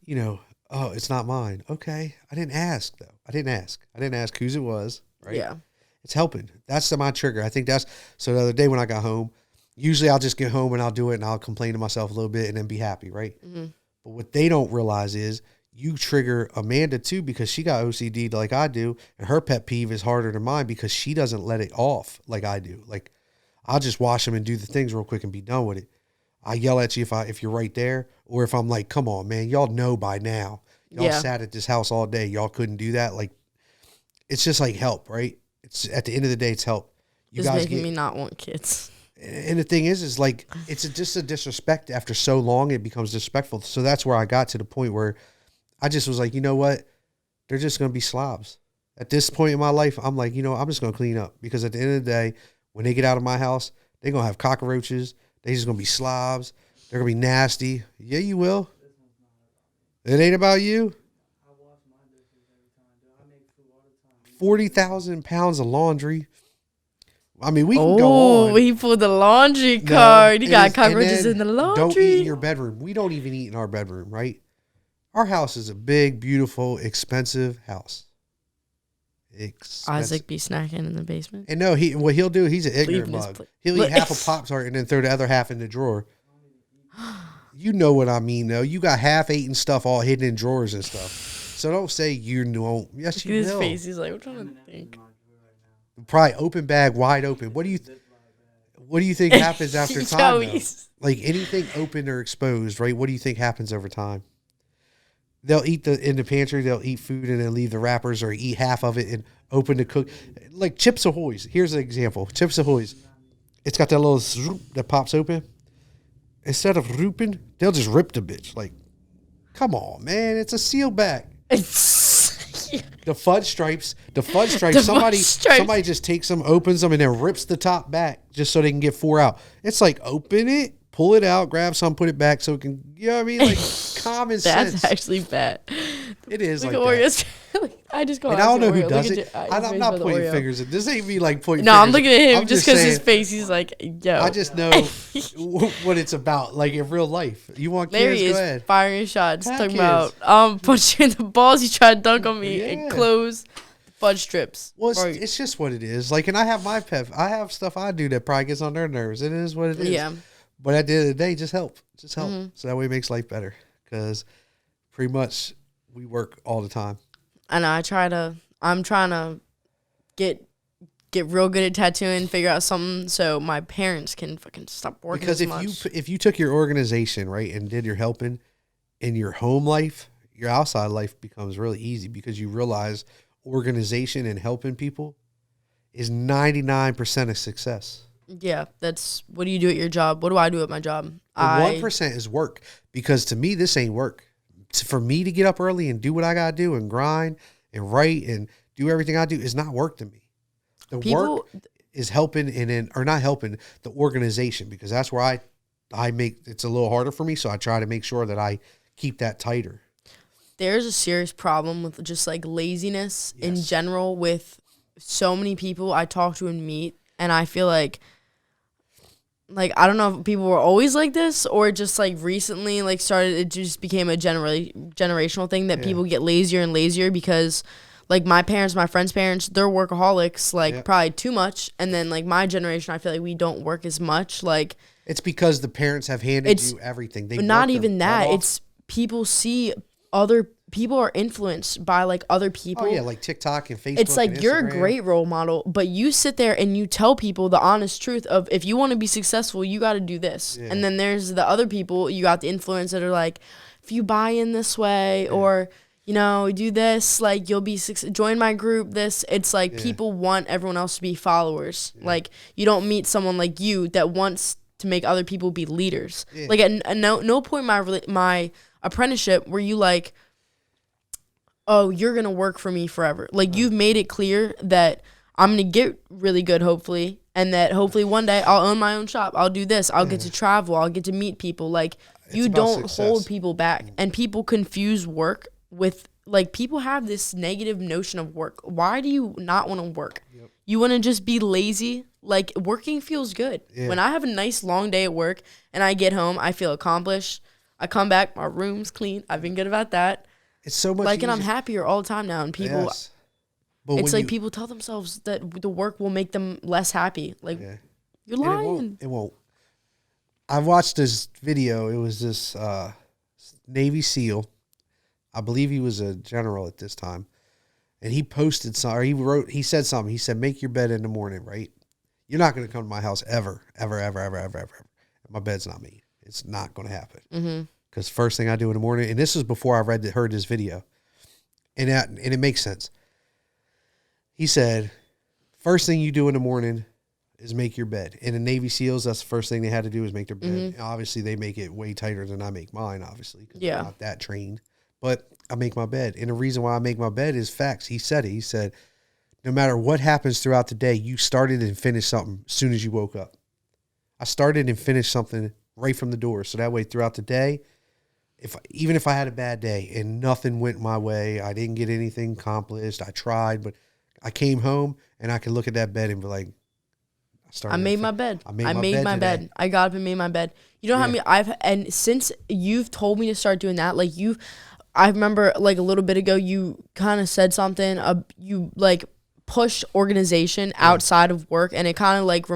oh, it's not mine. Okay. I didn't ask, though. I didn't ask whose it was, right? Yeah. It's helping. That's my trigger. I think so the other day when I got home, usually I'll just get home and I'll do it and I'll complain to myself a little bit and then be happy, right? But what they don't realize is you trigger Amanda too, because she got OCD like I do, and her pet peeve is harder than mine because she doesn't let it off like I do. Like, I'll just wash them and do the things real quick and be done with it. I yell at you if you're right there, or if I'm like, come on, man, y'all know by now. Y'all sat at this house all day. Y'all couldn't do that. Like, it's just like help, right? It's at the end of the day, it's help. You guys making me not want kids. And the thing is like, it's just a disrespect. After so long, it becomes disrespectful. So that's where I got to the point where I just was like, you know what? They're just going to be slobs. At this point in my life, I'm like, I'm just going to clean up, because at the end of the day, when they get out of my house, they're going to have cockroaches. They're just going to be slobs. They're going to be nasty. Yeah, you will. It ain't about you. 40,000 pounds of laundry. I mean, we can go on. Oh, he pulled the laundry card. He got cockroaches in the laundry. Don't eat in your bedroom. We don't even eat in our bedroom, right? Our house is a big, beautiful, expensive house. Isaac be snacking in the basement. And no, what he'll do, he's an ignorant mug. He'll eat half a Pop-Tart and then throw the other half in the drawer. You know what I mean, though. You got half-eaten stuff all hidden in drawers and stuff. So don't say you won't. Yes, you His will. face, he's like, I'm trying to think. Probably open bag, wide open. What do you think happens after time, though? Like anything open or exposed, right? What do you think happens over time? They'll eat in the pantry. They'll eat food and then leave the wrappers or eat half of it and open to cook. Like Chips Ahoy's. Here's an example. Chips Ahoy's. It's got that little zoop that pops open. Instead of ripping, they'll just rip the bitch. Like, come on, man. It's a seal bag. The fudge stripes. Somebody just takes them, opens them, and then rips the top back just so they can get 4 out. It's like, open it, pull it out, grab some, put it back so it can, you know what I mean? Like, common sense. That's actually bad. It is Look like at that. Oreos. I just go. And I don't know who Oreo. does it. I'm not pointing fingers. This ain't me like pointing no, fingers. I'm looking at him I'm just because his face. He's like, yo. I just know what it's about, like in real life. You want kids? Larry Go is ahead. firing shots. Heck Talking is. about punch you in the balls. You try to dunk on me and Yeah. close the fudge strips. Well, it's just what it is. Like, and I have my pet. I have stuff I do that probably gets on their nerves. It is what it is. Yeah. But at the end of the day, just help. Just help. Mm-hmm. So that way it makes life better. Because pretty much we work all the time. And I'm trying to get real good at tattooing, figure out something so my parents can fucking stop working Because as much. if you took your organization, right, and did your helping in your home life, your outside life becomes really easy because you realize organization and helping people is 99% of success. Yeah, that's what do you do at your job? What do I do at my job? The 1% is work, because to me, this ain't work. For me to get up early and do what I got to do and grind and write and do everything I do is not work to me. The work is helping or not helping the organization, because that's where I make it's a little harder for me. So I try to make sure that I keep that tighter. There's a serious problem with just like laziness in general with so many people I talk to and meet. And I feel like I don't know if people were always like this or just like recently it just became a generational thing that people get lazier and lazier because like my parents, my friends' parents, they're workaholics, probably too much. And then like my generation, I feel like we don't work as much. Like it's because the parents have handed you everything. But not even that. It's people see other people are influenced by like other people. Oh yeah, like TikTok and Facebook. It's like and you're a Instagram. great role model, but you sit there and you tell people the honest truth of if you want to be successful, you got to do this. Yeah. And then there's the other people you got the influence that are like, if you buy in this way or you know do this, like you'll be join my group. This it's like people want everyone else to be followers. Yeah. Like you don't meet someone like you that wants to make other people be leaders. Yeah. Like at no point in my apprenticeship were you like, oh, you're going to work for me forever. Like, you've made it clear that I'm going to get really good, hopefully, and that hopefully one day I'll own my own shop. I'll do this. I'll get to travel. I'll get to meet people. Like, you don't hold people back. And people confuse work with, like, people have this negative notion of work. Why do you not want to work? Yep. You want to just be lazy? Like, working feels good. Yeah. When I have a nice long day at work and I get home, I feel accomplished. I come back, my room's clean. I've been good about that. It's so much and I'm happier all the time now. And people, it's like people tell themselves that the work will make them less happy. Like, you're lying. It won't. I watched this video. It was this Navy SEAL. I believe he was a general at this time. And he posted he said something. He said, make your bed in the morning, right? You're not going to come to my house ever. My bed's not made. It's not going to happen. Mm-hmm. Because first thing I do in the morning, and this was before I heard this video, and it makes sense. He said, first thing you do in the morning is make your bed. And the Navy SEALs, that's the first thing they had to do is make their bed. Mm-hmm. Obviously, they make it way tighter than I make mine, obviously, because I'm not that trained. But I make my bed. And the reason why I make my bed is facts. He said it. He said, no matter what happens throughout the day, you started and finished something as soon as you woke up. I started and finished something right from the door. So that way, throughout the day, even if I had a bad day and nothing went my way, I didn't get anything accomplished, I tried, but I came home and I could look at that bed and be like, I made my bed. I made my bed. I got up and made my bed. You know how many and since you've told me to start doing that, like I remember like a little bit ago, you kind of said something, you like pushed organization outside of work, and it kind of like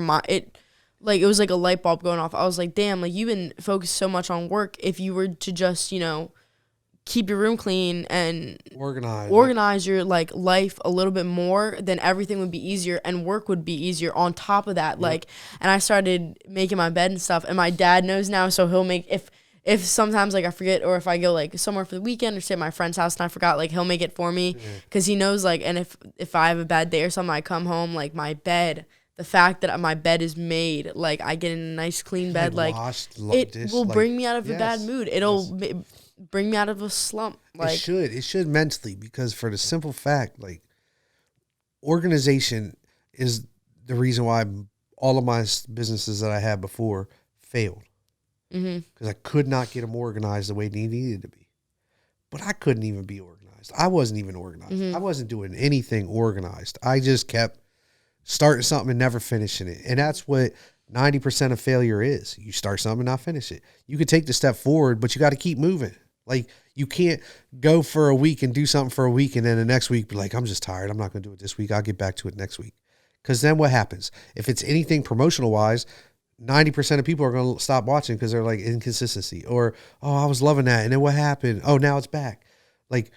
like it was like a light bulb going off. I was like, damn, like you've been focused so much on work. If you were to just, keep your room clean and organize your like life a little bit more, then everything would be easier and work would be easier on top of that. Yep. Like, and I started making my bed and stuff, and my dad knows now, so he'll make, if sometimes like I forget, or if I go like somewhere for the weekend or stay at my friend's house and I forgot, like he'll make it for me, because he knows, like, and if I have a bad day or something, I come home, like my bed, the fact that my bed is made, like I get in a nice clean bed, like it will bring me out of a bad mood. It'll bring me out of a slump. Like it should mentally, because for the simple fact, like, organization is the reason why all of my businesses that I had before failed, because I could not get them organized the way they needed to be. But I couldn't even be organized. I wasn't even organized. I wasn't doing anything organized. I just kept starting something and never finishing it. And that's what 90% of failure is. You start something and not finish it. You could take the step forward, but you got to keep moving. Like, you can't go for a week and do something for a week and then the next week be like, I'm just tired, I'm not going to do it this week, I'll get back to it next week. Because then what happens? If it's anything promotional-wise, 90% of people are going to stop watching because they're like, inconsistency. Or, oh, I was loving that, and then what happened? Oh, now it's back. Like,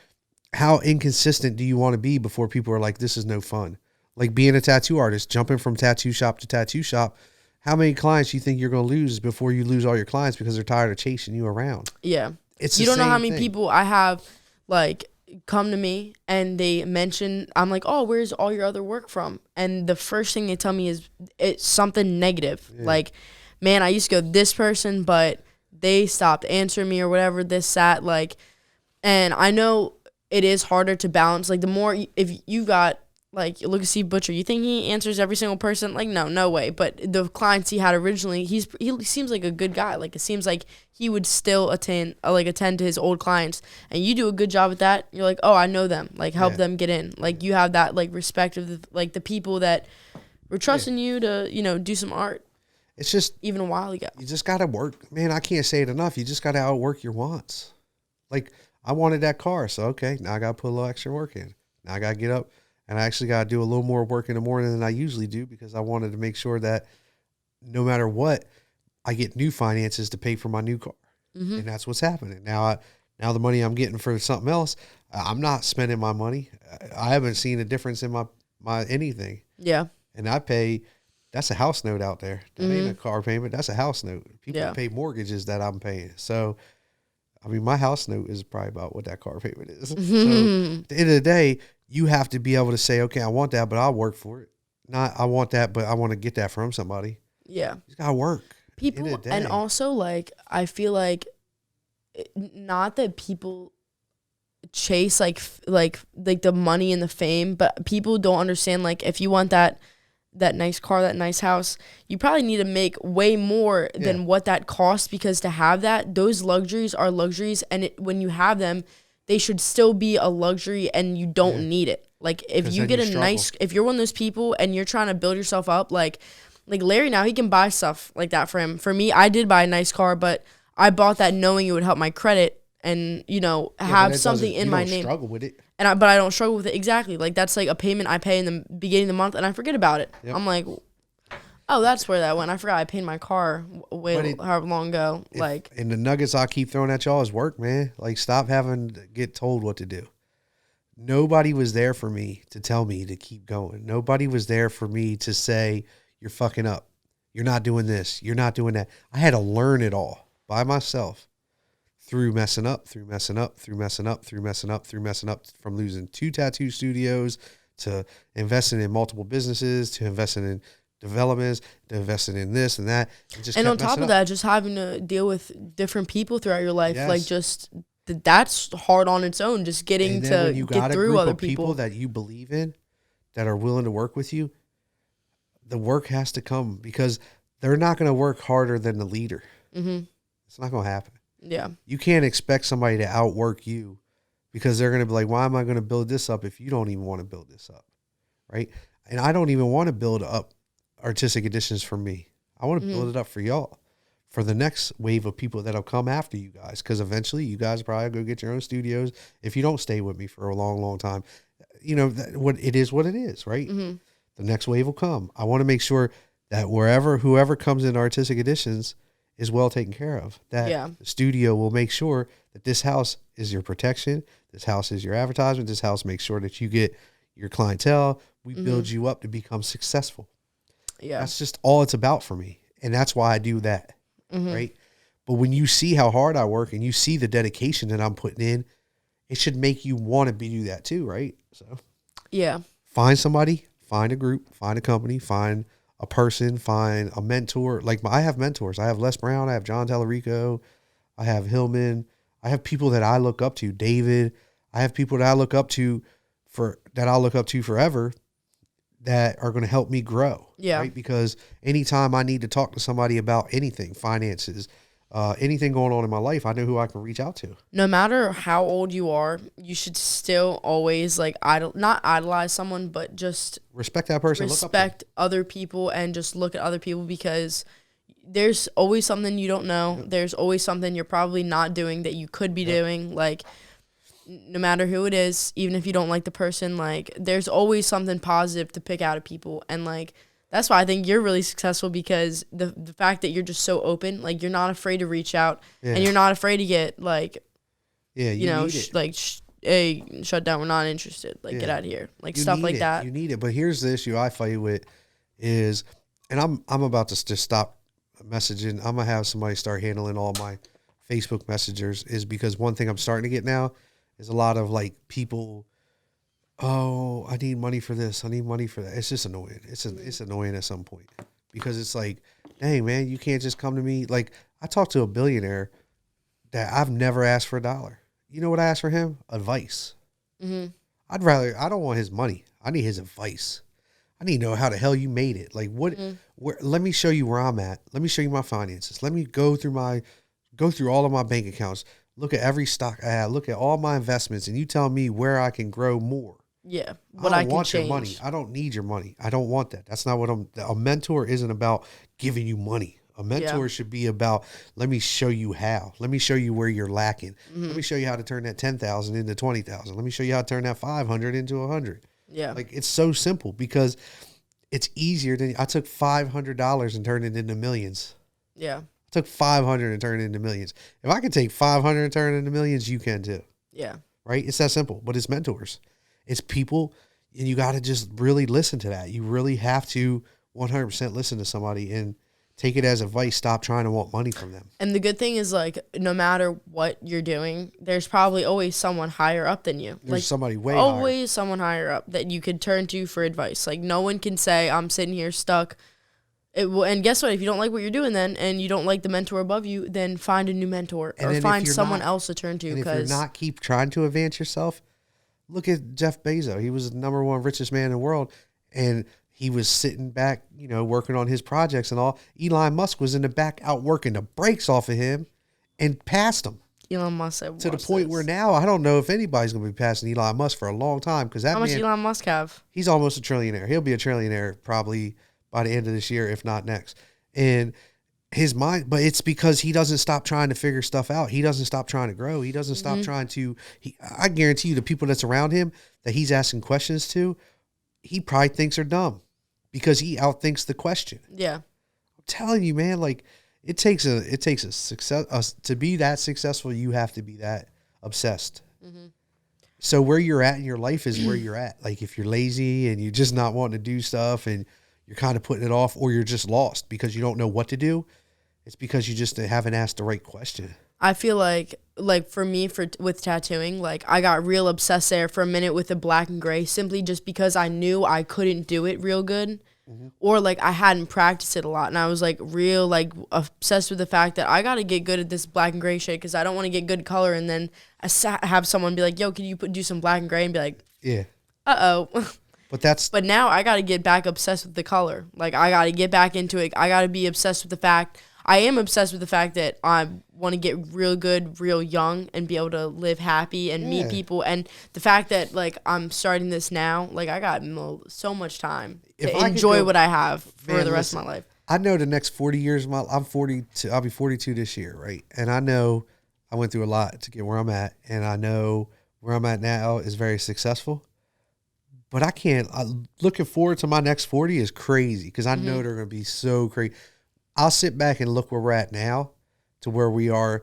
how inconsistent do you want to be before people are like, this is no fun? Like being a tattoo artist, jumping from tattoo shop to tattoo shop, how many clients do you think you're going to lose before you lose all your clients because they're tired of chasing you around? Yeah. You don't know how many people I have, like, come to me and they mention, I'm like, oh, where's all your other work from? And the first thing they tell me is it's something negative. Yeah. Like, man, I used to go this person, but they stopped answering me or whatever, this, that, like, and I know it is harder to balance. Like, the more, if you got, like, look at Steve Butcher, you think he answers every single person? Like, no way. But the clients he had originally, he seems like a good guy. Like, it seems like he would still attend to his old clients. And you do a good job at that. You're like, oh, I know them. Like, help them get in. Like, you have that, like, respect of the people that were trusting you to, do some art. It's just even a while ago. You just got to work. Man, I can't say it enough. You just got to outwork your wants. Like, I wanted that car. So, okay, now I got to put a little extra work in. Now I got to get up. And I actually got to do a little more work in the morning than I usually do, because I wanted to make sure that no matter what, I get new finances to pay for my new car. And that's what's happening. Now the money I'm getting for something else, I'm not spending my money. I haven't seen a difference in my anything. Yeah. And that's a house note out there. That ain't a car payment. That's a house note. People pay mortgages that I'm paying. So, I mean, my house note is probably about what that car payment is. So, at the end of the day, you have to be able to say, okay, I want that, but I'll work for it. Not, I want that, but I want to get that from somebody. Yeah. You got to work. People, and also, like, I feel like, not that people chase, like the money and the fame, but people don't understand, like, if you want that nice car, that nice house, you probably need to make way more than what that costs, because to have that, those luxuries are luxuries, and when you have them, they should still be a luxury, and you don't need it. Like, if you get if you're one of those people and you're trying to build yourself up, like Larry now, he can buy stuff like that for him. For me, I did buy a nice car, but I bought that knowing it would help my credit and, have something in my name. Struggle with it. But I don't struggle with it. Exactly. Like, that's like a payment I pay in the beginning of the month and I forget about it. Yep. I'm like, oh, that's where that went. I forgot I paid my car however long ago. And the nuggets I keep throwing at y'all is work, man. Like, stop having to get told what to do. Nobody was there for me to tell me to keep going. Nobody was there for me to say, you're fucking up. You're not doing this. You're not doing that. I had to learn it all by myself through messing up, from losing 2 tattoo studios to investing in multiple businesses to investing in developments, to investing in this and that. And on top of that, just having to deal with different people throughout your life, like, just that's hard on its own. Just getting to get through other people that you believe in, that are willing to work with you. The work has to come, because they're not going to work harder than the leader. It's not going to happen. Yeah. You can't expect somebody to outwork you, because they're going to be like, why am I going to build this up if you don't even want to build this up? Right. And I don't even want to build up Artistic Editions for me. I want to build it up for y'all, for the next wave of people that'll come after you guys. Because eventually you guys probably go get your own studios if you don't stay with me for a long, long time. What it is, right? The next wave will come. I want to make sure that whoever comes in Artistic Editions is well taken care of. That the studio will make sure that this house is your protection. This house is your advertisement. This house makes sure that you get your clientele. We build you up to become successful. Yeah. That's just all it's about for me. And that's why I do that. Right. But when you see how hard I work and you see the dedication that I'm putting in, it should make you want to do that too. Right. So yeah, find somebody, find a group, find a company, find a person, find a mentor. Like I have mentors. I have Les Brown. I have John Tallarico. I have Hillman. I have people that I look up to. David. I have people that I look up to I'll look up to forever that are going to help me grow. Yeah. Right? Because anytime I need to talk to somebody about anything, finances, anything going on in my life, I know who I can reach out to. No matter how old you are, you should still always not idolize someone, but just respect that person. Respect other people and just look at other people, because there's always something you don't know. Yep. There's always something you're probably not doing that you could be doing. Like, no matter who it is, even if you don't like the person, like, there's always something positive to pick out of people. And like, that's why I think you're really successful, because the fact that you're just so open, like, you're not afraid to reach out and you're not afraid to get like, shut down. We're not interested. Like, get out of here. Like, stuff like that. You need it. But here's the issue I fight with is, and I'm about to just stop messaging. I'm going to have somebody start handling all my Facebook messengers, is because one thing I'm starting to get now is a lot of like people, oh, I need money for this. I need money for that. It's just annoying. It's annoying at some point, because it's like, dang, man, you can't just come to me. Like, I talked to a billionaire that I've never asked for $1. You know what I asked for him? Advice. I don't want his money. I need his advice. I need to know how the hell you made it. Like, let me show you where I'm at. Let me show you my finances. Let me go through all of my bank accounts. Look at every stock I have. Look at all my investments, and you tell me where I can grow more. Yeah, what I want your money. I don't need your money. I don't want that. That's not what a mentor isn't about giving you money. A mentor should be about, let me show you how. Let me show you where you're lacking. Let me show you how to turn that 10,000 into 20,000. Let me show you how to turn that 500 into 100. Yeah. Like, it's so simple, because it's easier than, I took $500 and turned it into millions. Yeah. I took 500 and turned it into millions. If I can take 500 and turn it into millions, you can too. Yeah. Right? It's that simple. But it's mentors. It's people, and you got to just really listen to that. You really have to 100% listen to somebody and take it as advice. Stop trying to want money from them. And the good thing is, like, no matter what you're doing, there's probably always someone higher up than you. There's like, somebody way always higher. Someone higher up that you could turn to for advice. Like, no one can say, I'm sitting here stuck. And guess what? If you don't like what you're doing then, and you don't like the mentor above you, then find a new mentor, or find someone else to turn to. And if you're not keep trying to advance yourself, look at Jeff Bezos. He was the #1 richest man in the world, and he was sitting back, working on his projects and all. Elon Musk was in the back out working the brakes off of him and passed him. Elon Musk said, to the point where now I don't know if anybody's going to be passing Elon Musk for a long time, because how much Elon Musk have? He's almost a trillionaire. He'll be a trillionaire probably by the end of this year, if not next. And his mind, but it's because he doesn't stop trying to figure stuff out. He doesn't stop trying to grow. He doesn't stop trying to. I guarantee you, the people that's around him that he's asking questions to, he probably thinks are dumb, because he outthinks the question. Yeah, I'm telling you, man. Like, it takes a success to be that successful. You have to be that obsessed. So where you're at in your life is where you're at. Like, if you're lazy and you're just not wanting to do stuff, and you're kind of putting it off, or you're just lost because you don't know what to do, it's because you just haven't asked the right question. I feel like for me, with tattooing, like, I got real obsessed there for a minute with the black and gray, simply just because I knew I couldn't do it real good, or like I hadn't practiced it a lot, and I was like real obsessed with the fact that I got to get good at this black and gray shit, because I don't want to get good color and then have someone be like, yo, can you do some black and gray, and be like, yeah, But now I got to get back obsessed with the color. Like, I got to get back into it. I got to be obsessed with the fact. I am obsessed with the fact that I want to get real good, real young, and be able to live happy and meet people. And the fact that, like, I'm starting this now, like, I got so much time to enjoy what I have for the rest of my life. I know the next 40 years of my life. I'm 42. I'll be 42 this year, right? And I know I went through a lot to get where I'm at, and I know where I'm at now is very successful. but I can't. Looking forward to my next 40 is crazy because I know they're going to be so crazy. I'll sit back and look where we're at now to where we are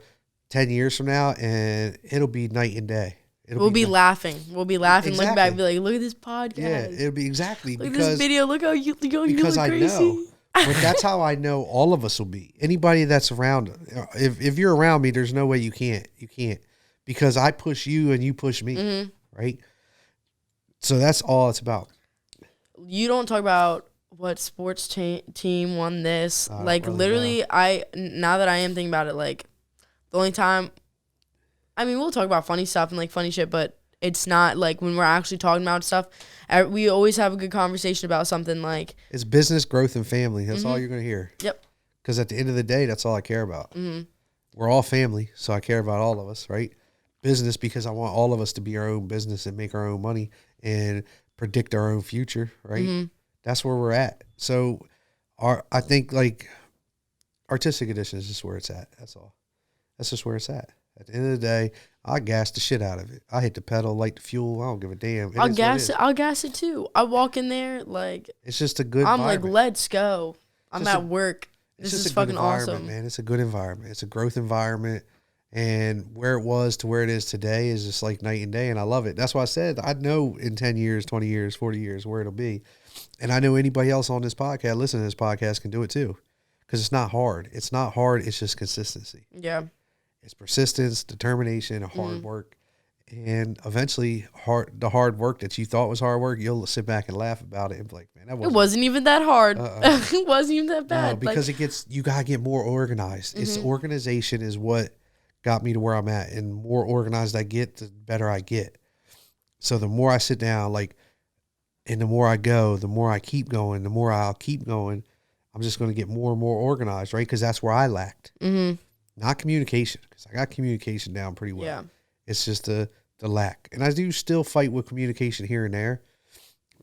10 years from now, and it'll be night and day. We'll be laughing. We'll be laughing, Exactly. looking back, be like, look at this podcast. Yeah, it'll be exactly. Look at this video. Look how you look because I Graycie. know. But that's how I know all of us will be. Anybody that's around, if you're around me, there's no way you can't. You can't. Because I push you and you push me, right? So that's all it's about. You don't talk about what sports team won this. Like, really literally, now that I am thinking about it, like, the only time, I mean, we'll talk about funny stuff and, like, funny shit, but it's not, like, when we're actually talking about stuff, we always have a good conversation about something, like. It's business, growth, and family. That's all you're going to hear. Yep. Because at the end of the day, that's all I care about. We're all family, so I care about all of us, right? Business, because I want all of us to be our own business and make our own money and predict our own future, right? That's where we're at. So I think, like, Artistic Edition is just where it's at. That's all. That's just where it's at. At the end of the day, I gas the shit out of it. I hit the pedal, light the fuel. I don't give a damn. I'll gas it too. I walk in there like it's just a good. I'm like, let's go. I'm at work. This is fucking awesome, man. It's a good environment. It's a growth environment, and where it was to where it is today is just like night and day. And I love it. That's why I said I know in 10 years, 20 years, 40 years where it'll be, and I know anybody else on this podcast, listening to this podcast, can do it too, because it's not hard. It's not hard. It's just consistency. Yeah. It's persistence, determination, hard work, and eventually the hard work that you thought was hard work, you'll sit back and laugh about it and be like, man, it wasn't even that hard. It wasn't even that bad. No, because you gotta get more organized. It's organization is what got me to where I'm at, and more organized I get, the better I get. So the more I sit down, like, and the more I go, the more I keep going, the more I'll keep going. I'm just going to get more and more organized, right? Because that's where I lacked. Not communication, because I got communication down pretty well. Yeah. It's just the lack. And I do still fight with communication here and there,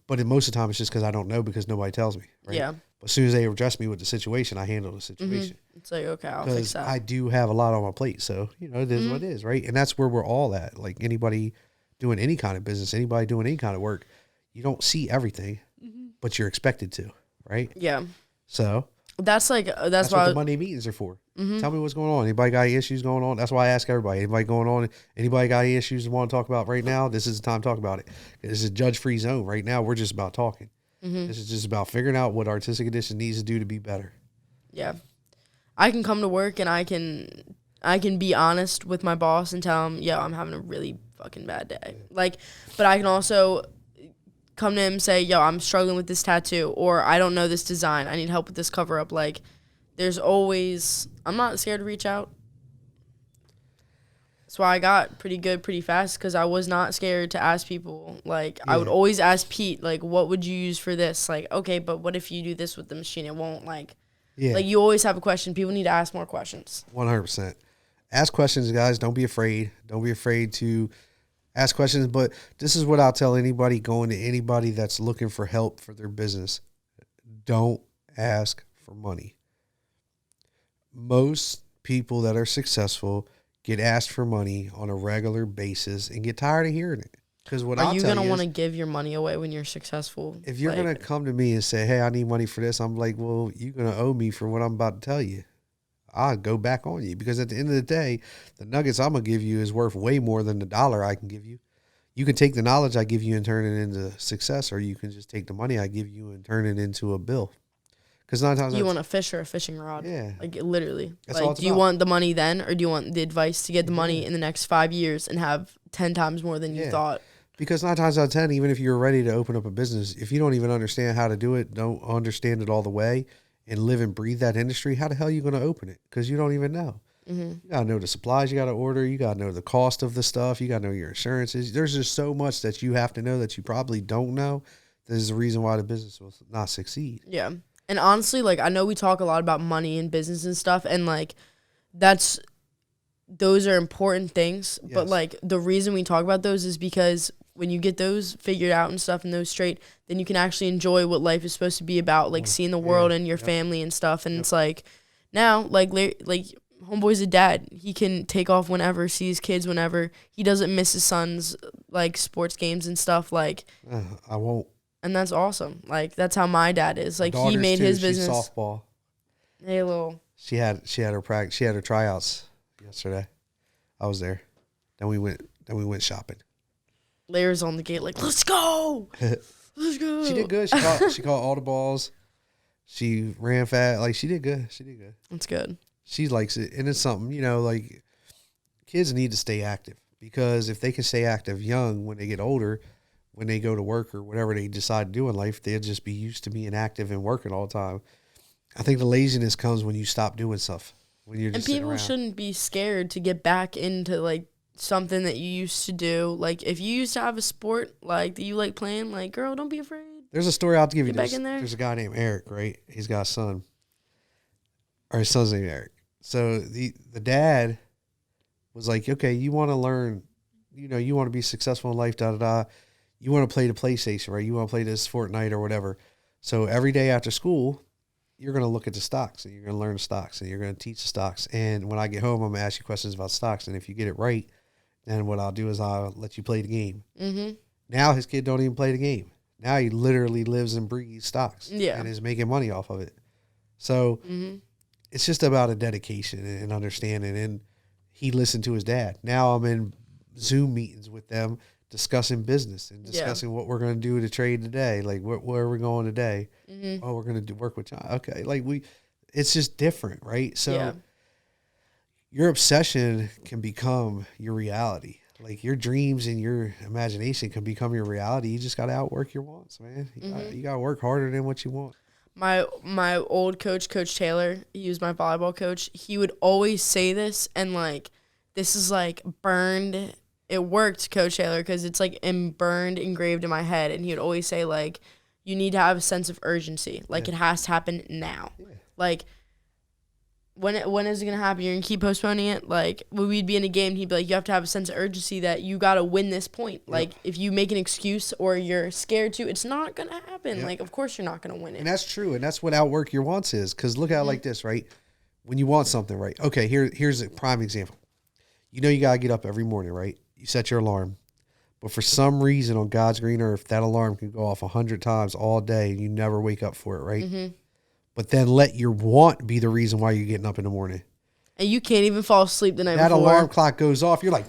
but most of the time it's just because I don't know, because nobody tells me. Right? Yeah. But as soon as they address me with the situation, I handle the situation. It's like, okay, I'll fix that. I do have a lot on my plate, so, you know, it is what it is, right? And that's where we're all at. Like, anybody doing any kind of business, anybody doing any kind of work, you don't see everything, but you're expected to, right? Yeah. So that's why what the Monday meetings are for. Tell me what's going on. Anybody got any issues going on? That's why I ask everybody. Anybody going on? Anybody got any issues you want to talk about right now? This is the time to talk about it. This is a judge-free zone. Right now, we're just about talking. This is just about figuring out what Artistic Edition needs to do to be better. Yeah. I can come to work and I can be honest with my boss and tell him, yo, I'm having a really fucking bad day. Like, but I can also come to him and say, yo, I'm struggling with this tattoo, or I don't know this design. I need help with this cover up. Like, there's always, I'm not scared to reach out. That's why I got pretty good pretty fast, because I was not scared to ask people. Like, I would always ask Pete, like, what would you use for this? Like, okay, but what if you do this with the machine? It won't, like, like, you always have a question. People need to ask more questions. 100%. Ask questions, guys. Don't be afraid. Don't be afraid to ask questions. But this is what I'll tell anybody going to anybody that's looking for help for their business. Don't ask for money. Most people that are successful get asked for money on a regular basis and get tired of hearing it. Because what Are you going to want to give your money away when you're successful? If you're going to come to me and say, hey, I need money for this, I'm like, well, you're going to owe me for what I'm about to tell you. I'll go back on you, because at the end of the day, the nuggets I'm going to give you is worth way more than the dollar I can give you. You can take the knowledge I give you and turn it into success, or you can just take the money I give you and turn it into a bill. Because 9 times you want a fish or a fishing rod? Yeah, like, literally. That's like, do you want the money then, or do you want the advice to get the money in the next 5 years and have 10 times more than you thought? Because 9 times out of 10, even if you're ready to open up a business, if you don't even understand how to do it, don't understand it all the way, and live and breathe that industry, how the hell are you going to open it? Because you don't even know. You got to know the supplies you got to order. You got to know the cost of the stuff. You got to know your insurances. There's just so much that you have to know that you probably don't know. This is the reason why the business will not succeed. Yeah. And honestly, like, I know we talk a lot about money and business and stuff, and, like, those are important things. Yes. But, like, the reason we talk about those is because when you get those figured out and stuff and those straight, then you can actually enjoy what life is supposed to be about, like, seeing the world and your family and stuff. And it's like, now, like homeboy's a dad. He can take off whenever, see his kids whenever. He doesn't miss his son's like sports games and stuff. Like, I won't. and that's awesome. Like, that's how my dad is. Like, he Daughters made too, his she's business. softball. Hey, little. She had her practice. She had her tryouts yesterday. I was there. Then we went shopping. Layers on the gate, like, let's go. Let's go. She did good. She caught all the balls. She ran fast. Like, she did good. That's good. She likes it. And it's something, like kids need to stay active, because if they can stay active young, when they get older, when they go to work or whatever they decide to do in life, they'll just be used to being active and working all the time. I think the laziness comes when you stop doing stuff. When you're just and people sitting around. shouldn't be scared to get back into like something that you used to do. Like, if you used to have a sport like that you like playing, like, girl, don't be afraid. There's a story I'll have to give you. Get back in there. There's a guy named Eric, right? He's got a son. Or his son's named Eric. So the dad was like, okay, you want to learn, you want to be successful in life, da-da-da. You want to play the PlayStation, right? You want to play this Fortnite or whatever. So every day after school, you're going to look at the stocks, and you're going to learn the stocks, and you're going to teach the stocks. And when I get home, I'm going to ask you questions about stocks. And if you get it right, then what I'll do is I'll let you play the game. Mm-hmm. Now his kid don't even play the game. Now he literally lives and breathes stocks, and is making money off of it. So it's just about a dedication and understanding. And he listened to his dad. Now I'm in Zoom meetings with them discussing business and discussing what we're going to do to trade today. Like, where are we going today? Oh, we're going to work with China. Okay. Like, it's just different, right? So your obsession can become your reality. Like, your dreams and your imagination can become your reality. You just got to outwork your wants, man. You got to work harder than what you want. My old coach, Coach Taylor, he was my volleyball coach. He would always say this, and like, this is like burned. It worked, Coach Taylor, because it's like engraved in my head. And he would always say, like, you need to have a sense of urgency. Like, it has to happen now. Yeah. Like, when is it going to happen? You're going to keep postponing it? Like, when we'd be in a game, he'd be like, you have to have a sense of urgency that you got to win this point. Like, if you make an excuse or you're scared to, it's not going to happen. Like, of course you're not going to win it. And that's true. And that's what outwork your wants is. Because look at it like this, right? When you want something, right? Okay, here's a prime example. You got to get up every morning, right? You set your alarm. But for some reason on God's green earth, that alarm can go off 100 times all day and you never wake up for it, right? Mm-hmm. But then let your want be the reason why you're getting up in the morning. And you can't even fall asleep the night before. That alarm clock goes off. You're like,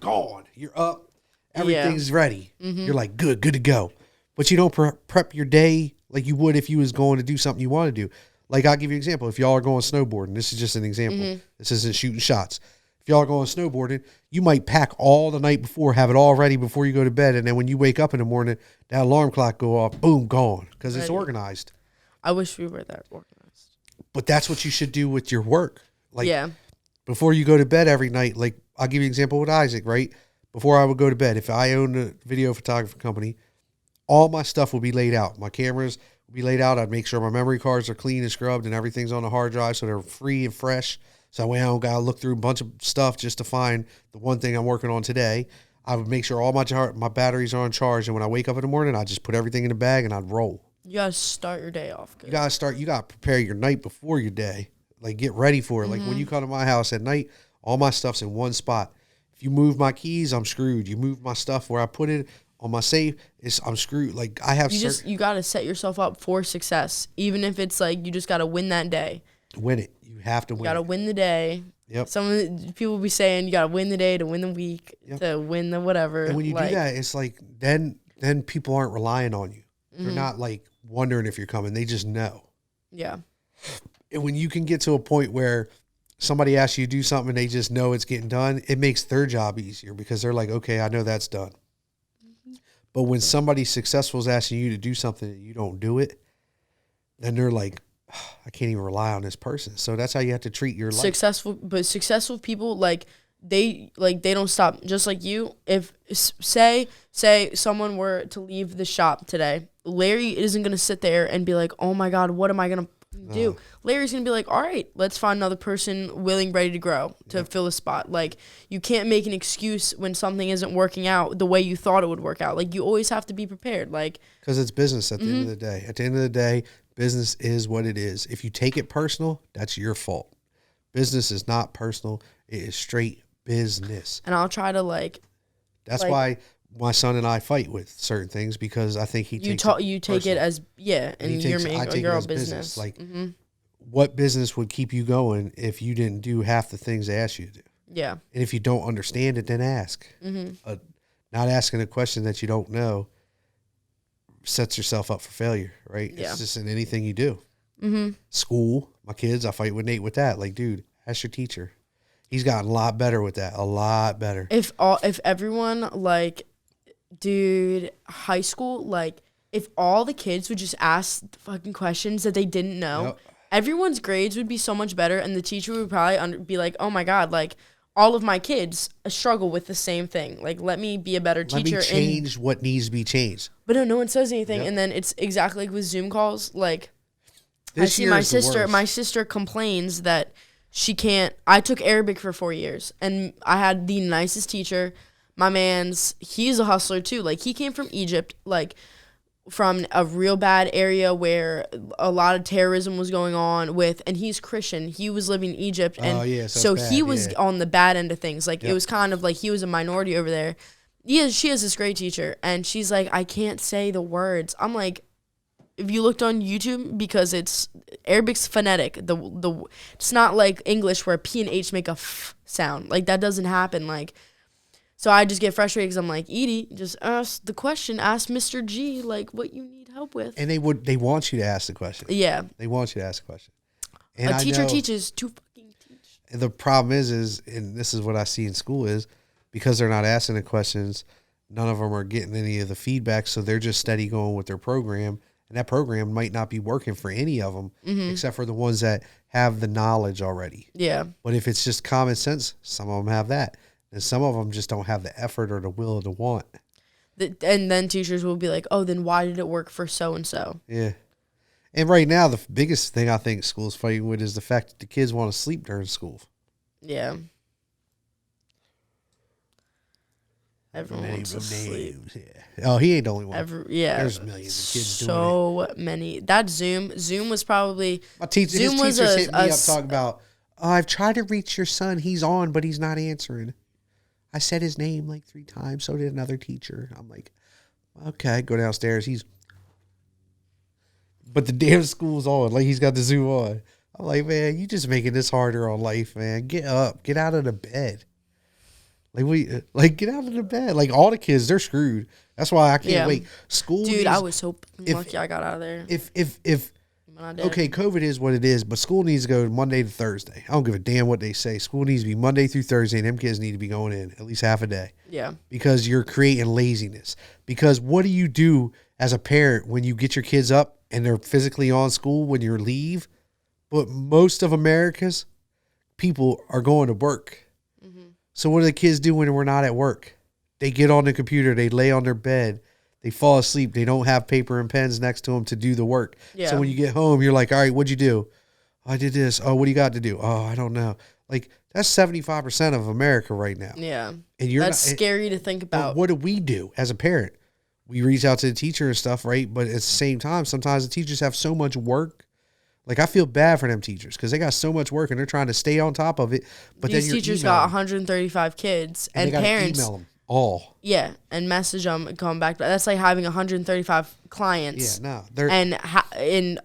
gone. You're up. Everything's ready. Mm-hmm. You're like, good to go. But you don't prep your day like you would if you was going to do something you want to do. Like, I'll give you an example. If y'all are going snowboarding, this is just an example. Mm-hmm. This isn't shooting shots. If y'all are going snowboarding, you might pack all the night before, have it all ready before you go to bed. And then when you wake up in the morning, that alarm clock go off, boom, gone. Because it's organized. I wish we were that organized. But that's what you should do with your work. Like, before you go to bed every night, like, I'll give you an example with Isaac, right? Before I would go to bed, if I owned a video photography company, all my stuff will be laid out. My cameras will be laid out. I'd make sure my memory cards are clean and scrubbed and everything's on the hard drive so they're free and fresh. So that way I don't got to look through a bunch of stuff just to find the one thing I'm working on today. I would make sure all my batteries are on charge. And when I wake up in the morning, I just put everything in a bag and I'd roll. You got to start your day off good. You got to prepare your night before your day. Like, get ready for it. Mm-hmm. Like, when you come to my house at night, all my stuff's in one spot. If you move my keys, I'm screwed. You move my stuff where I put it on my safe, I'm screwed. Like, I have you got to set yourself up for success. Even if it's like you just got to win that day. Win it. You have to win. You got to win the day. Yep. Some of the people be saying you got to win the day to win the week, to win the whatever. And when you do that, it's like then people aren't relying on you. They're not like wondering if you're coming. They just know. Yeah. And when you can get to a point where somebody asks you to do something and they just know it's getting done, it makes their job easier because they're like, okay, I know that's done. Mm-hmm. But when somebody successful is asking you to do something and you don't do it, then they're like, I can't even rely on this person. So that's how you have to treat your life. Successful people, like they don't stop. Just like you, if say someone were to leave the shop today, Larry isn't gonna sit there and be like, oh my God, what am I gonna do? No. Larry's gonna be like, all right, let's find another person willing, ready to grow to fill a spot. Like, you can't make an excuse when something isn't working out the way you thought it would work out. Like, you always have to be prepared. Like, because it's business at the end of the day. At the end of the day, business is what it is. If you take it personal, that's your fault. Business is not personal. It is straight business. And I'll try to like. That's why my son and I fight with certain things, because I think he takes you take it as and you're all business. Like, what business would keep you going if you didn't do half the things they asked you to do? Yeah. And if you don't understand it, then ask. Not asking a question that you don't know sets yourself up for failure, right? Yeah. It's just in anything you do. School, my kids, I fight with Nate with that. Like, dude, ask your teacher. He's gotten a lot better with that. A lot better. If everyone, like, dude, high school, like, if all the kids would just ask fucking questions that they didn't know, everyone's grades would be so much better, and the teacher would probably be like, oh my God, like, all of my kids struggle with the same thing. Like, let me be a better teacher. Let me change what needs to be changed. But no one says anything, and then it's exactly like with Zoom calls. Like, I see my sister. My sister complains that she can't. I took Arabic for 4 years, and I had the nicest teacher. My he's a hustler too. Like, he came from Egypt, like, from a real bad area where a lot of terrorism was going on with, and he's Christian. He was living in Egypt, and so he was on the bad end of things. Like, it was kind of like he was a minority over there. She has this great teacher, and she's like, I can't say the words. I'm like, if you looked on YouTube, because it's Arabic's phonetic, it's not like English where P and H make a f sound. Like, that doesn't happen. Like, so I just get frustrated because I'm like, Edie, just ask the question. Ask Mr. G, like, what you need help with. And they want you to ask the question. Yeah. They want you to ask the question. And a teacher teaches to fucking teach. And the problem is, and this is what I see in school, is because they're not asking the questions, none of them are getting any of the feedback, so they're just steady going with their program, and that program might not be working for any of them, except for the ones that have the knowledge already. Yeah. But if it's just common sense, some of them have that. And some of them just don't have the effort or the will or the want. And then teachers will be like, oh, then why did it work for so-and-so? Yeah. And right now, the biggest thing I think school's fighting with is the fact that the kids want to sleep during school. Yeah. Everyone wants to sleep. Yeah. Oh, he ain't the only one. There's millions of kids doing it. So many. That Zoom was probably... My teacher, his teacher's hitting me up talking about, oh, I've tried to reach your son. He's on, but he's not answering. I said his name like 3 times. So did another teacher. I'm like, okay, go downstairs. But the damn school's on. Like, he's got the Zoom on. I'm like, man, you just making this harder on life, man. Get up. Get out of the bed. Get out of the bed. Like, all the kids, they're screwed. That's why I can't wait. School. Dude, I was so lucky I got out of there. Okay, COVID is what it is, but school needs to go Monday to Thursday. I don't give a damn what they say. School needs to be Monday through Thursday, and them kids need to be going in at least half a day. Yeah. Because you're creating laziness. Because what do you do as a parent when you get your kids up and they're physically on school when you leave? But most of America's people are going to work. So what do the kids do when we're not at work? They get on the computer, they lay on their bed, they fall asleep, they don't have paper and pens next to them to do the work. Yeah. So when you get home, you're like, all right, what'd you do? Oh, I did this. Oh, what do you got to do? Oh, I don't know. Like, that's 75% of America right now. Yeah. And that's scary to think about. What do we do as a parent? We reach out to the teacher and stuff, right? But at the same time, sometimes the teachers have so much work. Like, I feel bad for them teachers because they got so much work and they're trying to stay on top of it. But these teachers got 135 kids and parents email them all. Yeah, and message them and come back. That's like having 135 clients. Yeah, no, and in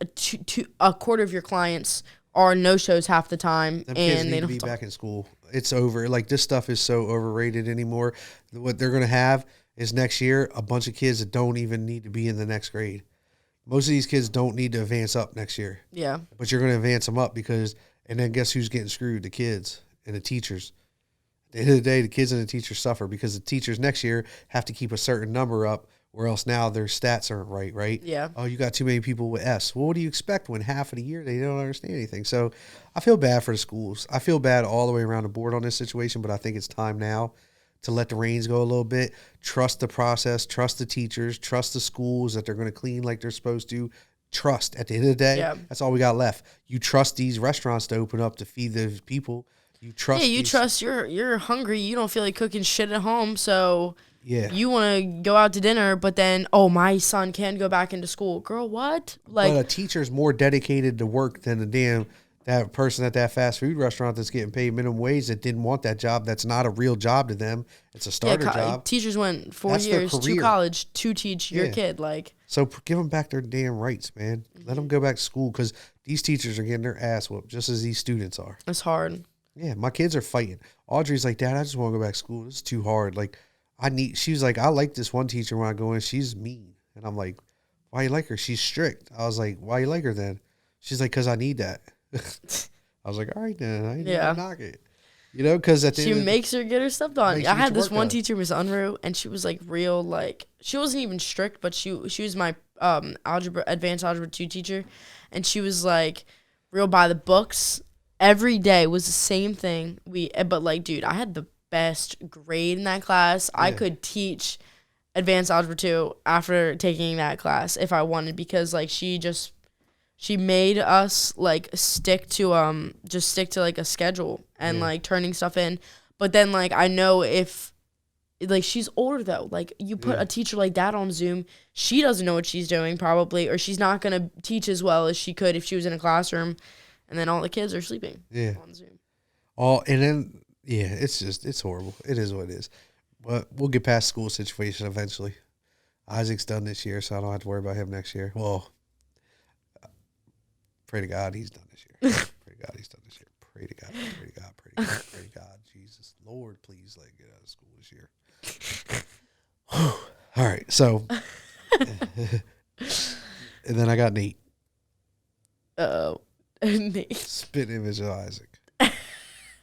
a quarter of your clients are no shows half the time, and kids they need don't be back in school. It's over. Like, this stuff is so overrated anymore. What they're gonna have is next year a bunch of kids that don't even need to be in the next grade. Most of these kids don't need to advance up next year. Yeah. But you're going to advance them up and then guess who's getting screwed? The kids and the teachers. At the end of the day, the kids and the teachers suffer because the teachers next year have to keep a certain number up or else now their stats aren't right? Yeah. Oh, you got too many people with S. Well, what do you expect when half of the year they don't understand anything? So I feel bad for the schools. I feel bad all the way around the board on this situation, but I think it's time now to let the reins go a little bit, trust the process, trust the teachers, trust the schools that they're going to clean like they're supposed to. Trust. At the end of the day, that's all we got left. You trust these restaurants to open up to feed the people. You trust. Yeah, you trust. You're hungry. You don't feel like cooking shit at home, so you want to go out to dinner. But then, my son can't go back into school. Girl, what? Like, but a teacher's more dedicated to work than a damn that person at that fast food restaurant that's getting paid minimum wage that didn't want that job. That's not a real job to them. It's a starter job. Teachers went 4 That's their years to career. college to teach your Yeah. kid. Like, So give them back their damn rights, man. Let them go back to school because these teachers are getting their ass whooped just as these students are. it's hard. Yeah, my kids are fighting. Audrey's like, Dad, I just want to go back to school. It's too hard. Like, she was like, I like this one teacher when I go in. She's mean. And I'm like, why you like her? She's strict. I was like, why you like her then? She's like, because I need that. I was like, all right then. I ain't gonna knock it. You know, because at the She end makes her get her stuff done. I had this one teacher, teacher, Miss Unruh, and she was like real, like, she wasn't even strict, but she was my advanced algebra 2 teacher, and she was like real by the books. Every day was the same thing. But like, dude, I had the best grade in that class. Yeah. I could teach advanced algebra 2 after taking that class if I wanted, because like she made us like stick to like a schedule and like turning stuff in. But then like I know if like she's older though, like you put a teacher like that on Zoom, she doesn't know what she's doing probably, or she's not gonna teach as well as she could if she was in a classroom, and then all the kids are sleeping on Zoom. And then it's horrible. It is what it is. But we'll get past school situation eventually. Isaac's done this year, so I don't have to worry about him next year. Well, pray to God he's done this year. Pray to God he's done this year. Pray to God. Pray to God. Pray to God. Pray to God. Jesus, Lord, please let get out of school this year. All right, so and then I got Nate. Nate. Spit image of Isaac.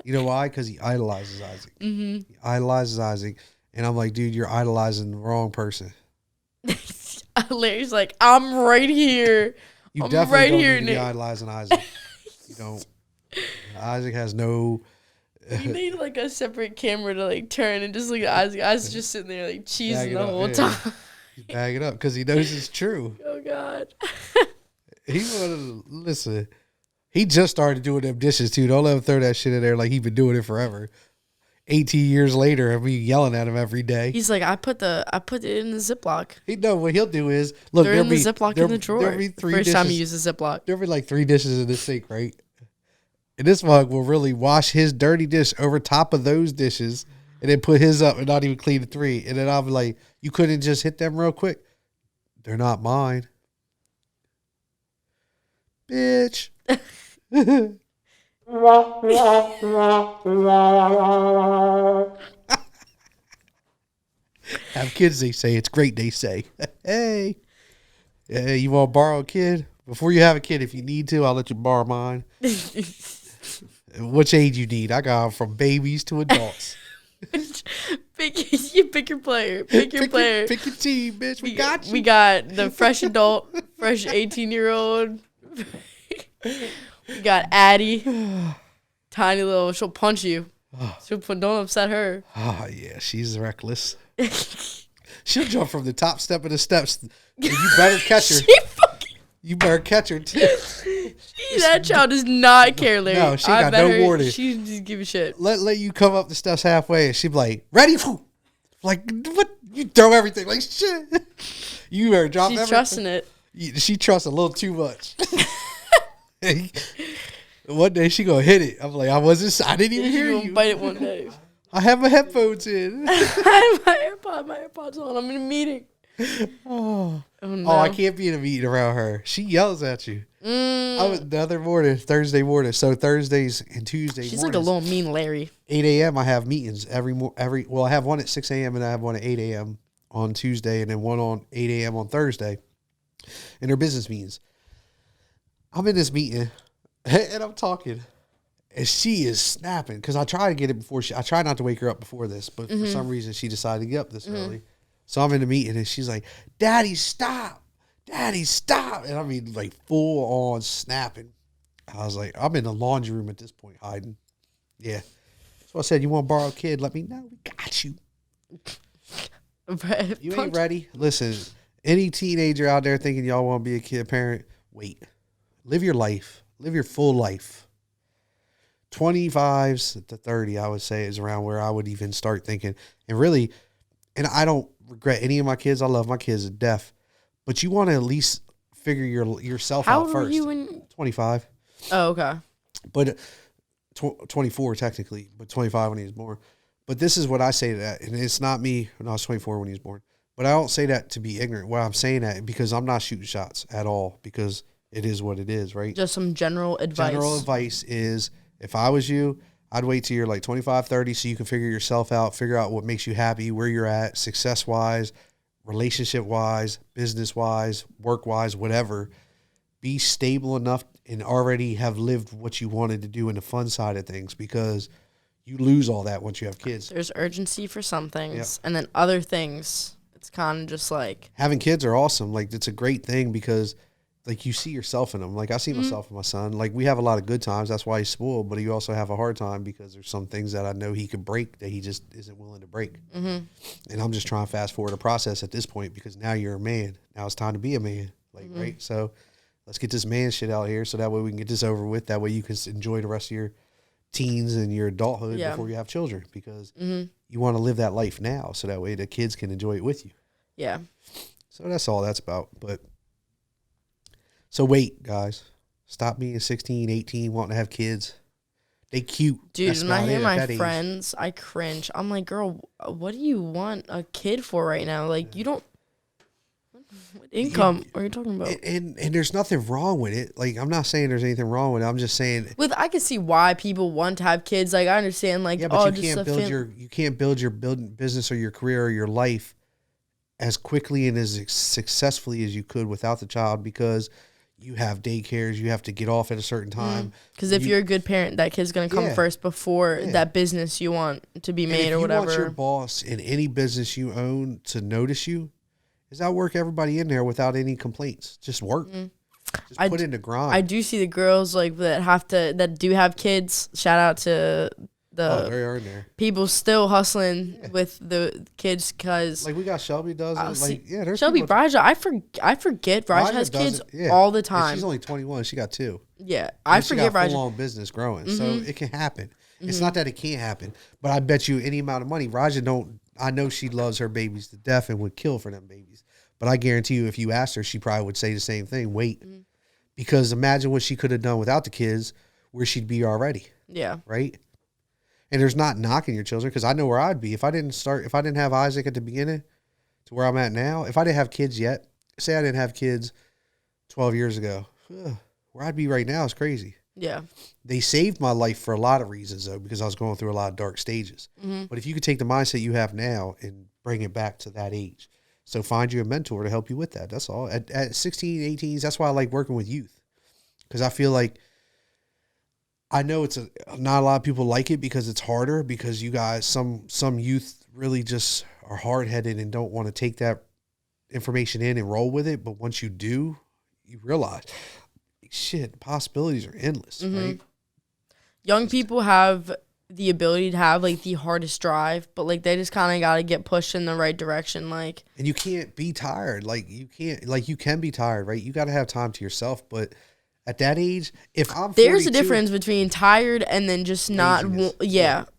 You know why? Because he idolizes Isaac. Mm-hmm. He idolizes Isaac, and I'm like, dude, you're idolizing the wrong person. Larry's like, I'm right here. You I'm definitely right don't here, need to be Nate. idolizing Isaac. You don't. Isaac has no. You need like a separate camera to like turn and just look at Isaac. Isaac's just sitting there like cheesing the whole time. He's bagging up because he knows it's true. Oh God. He wanted to listen. He just started doing them dishes too. Don't let him throw that shit in there like he's been doing it forever. 18 years later, and me yelling at him every day. He's like, I put it in the Ziploc. He know what he'll do is look. They're in the Ziploc in the drawer. There'll be three First dishes, time he uses Ziploc. There'll be like 3 dishes in the sink, right? And this mug will really wash his dirty dish over top of those dishes, and then put his up and not even clean the 3. And then I'll be like, "You couldn't just hit them real quick? They're not mine, bitch." Have kids, they say. It's great, they say. Hey, you want to borrow a kid? Before you have a kid, if you need to, I'll let you borrow mine. Which age you need? I got 'em from babies to adults. Pick your player. Pick your player. Pick your team, bitch. We got you. We got the fresh adult, fresh 18-year-old. We got Addie. Tiny little, she'll punch you. Don't upset her. Oh, yeah, she's reckless. She'll jump from the top step of the steps. You better catch her. You better catch her, too. That child does not care, Larry. No, she got no warning. She just give a shit. Let you come up the steps halfway, and she'd be like, ready? Like, what? You throw everything. Like, shit. You better drop everything. She's trusting it. She trusts a little too much. One day she gonna hit it. I'm like, I didn't even hear you. Bite it one day. I have my headphones in. I have my AirPods on. I'm in a meeting. Oh no. I can't be in a meeting around her. She yells at you. I was the other morning, Thursday morning. So Thursdays and Tuesdays. She's like a little mean Larry. 8 a.m. I have meetings well, I have one at 6 a.m. and I have one at 8 a.m. on Tuesday, and then one on 8 a.m. on Thursday. And they're business meetings. I'm in this meeting and I'm talking, and she is snapping because I try to get it before I try not to wake her up before this, but for some reason she decided to get up this early. So I'm in the meeting and she's like, Daddy, stop. Daddy, stop. And I mean, like, full on snapping. I was like, I'm in the laundry room at this point, hiding. Yeah. So I said, you want to borrow a kid? Let me know. We got you. You ain't ready? Listen, any teenager out there thinking y'all want to be a kid parent, wait. Live your life. Live your full life. 25s to 30, I would say, is around where I would even start thinking. And really, and I don't regret any of my kids. I love my kids to death. But you want to at least figure yourself out first. How old were you when? 25. Oh, okay. But 24 technically, but 25 when he was born. But this is what I say to that, and it's not me when I was 24 when he was born. But I don't say that to be ignorant. What I'm saying that because I'm not shooting shots at all, because it is what it is, right? Just some general advice. General advice is, if I was you, I'd wait till you're like 25, 30 so you can figure yourself out, figure out what makes you happy, where you're at, success-wise, relationship-wise, business-wise, work-wise, whatever. Be stable enough and already have lived what you wanted to do in the fun side of things, because you lose all that once you have kids. There's urgency for some things, and then other things, it's kind of just like... Having kids are awesome. Like, it's a great thing because, like, you see yourself in them. Like, I see myself in my son. Like, we have a lot of good times. That's why he's spoiled. But you also have a hard time because there's some things that I know he could break that he just isn't willing to break. And I'm just trying to fast forward the process at this point, because now you're a man. Now it's time to be a man. Like, right? So let's get this man shit out here so that way we can get this over with. That way you can enjoy the rest of your teens and your adulthood before you have children, because you want to live that life now so that way the kids can enjoy it with you. Yeah. So that's all that's about. But so wait, guys, stop being 16, 18, wanting to have kids. They cute. Dude, when I hear my friends, I cringe. I'm like, girl, what do you want a kid for right now? Like, you don't. What income are you talking about? And there's nothing wrong with it. Like, I'm not saying there's anything wrong with it. I'm just saying, I can see why people want to have kids. Like, I understand. Like, yeah, but you can't build your business or your career or your life as quickly and as successfully as you could without the child, because you have daycares. You have to get off at a certain time. Because if you're a good parent, that kid's gonna come first before that business you want to be made or whatever. If you want your boss in any business you own to notice you, is that work everybody in there without any complaints. Just work. Just put in the grind. I do see the girls like that do have kids. Shout out to the they are in there. People still hustling with the kids, because like we got Shelby does it. Like there's Shelby Braja. I forget Braja has kids all the time. And she's only 21. She got 2. Yeah, I forget Braja. Full on business growing, so it can happen. It's not that it can't happen, but I bet you any amount of money, Raja don't. I know she loves her babies to death and would kill for them babies. But I guarantee you, if you asked her, she probably would say the same thing. Wait, because imagine what she could have done without the kids, where she'd be already. Yeah. Right. And there's not knocking your children, because I know where I'd be if I didn't have Isaac at the beginning to where I'm at now. If I didn't have kids yet, say I didn't have kids 12 years ago, where I'd be right now is crazy. Yeah. They saved my life for a lot of reasons, though, because I was going through a lot of dark stages. But if you could take the mindset you have now and bring it back to that age, so find you a mentor to help you with that. That's all. At 16, 18, that's why I like working with youth, because I feel like, I know it's not a lot of people like it because it's harder, because you guys, some youth really just are hard-headed and don't want to take that information in and roll with it. But once you do, you realize, shit, possibilities are endless, right? Young people have the ability to have like the hardest drive, but like they just kind of got to get pushed in the right direction. Like, and you can't be tired. Like you can be tired, right? You got to have time to yourself. But at that age, if I'm 42, there's a difference between tired and then just not,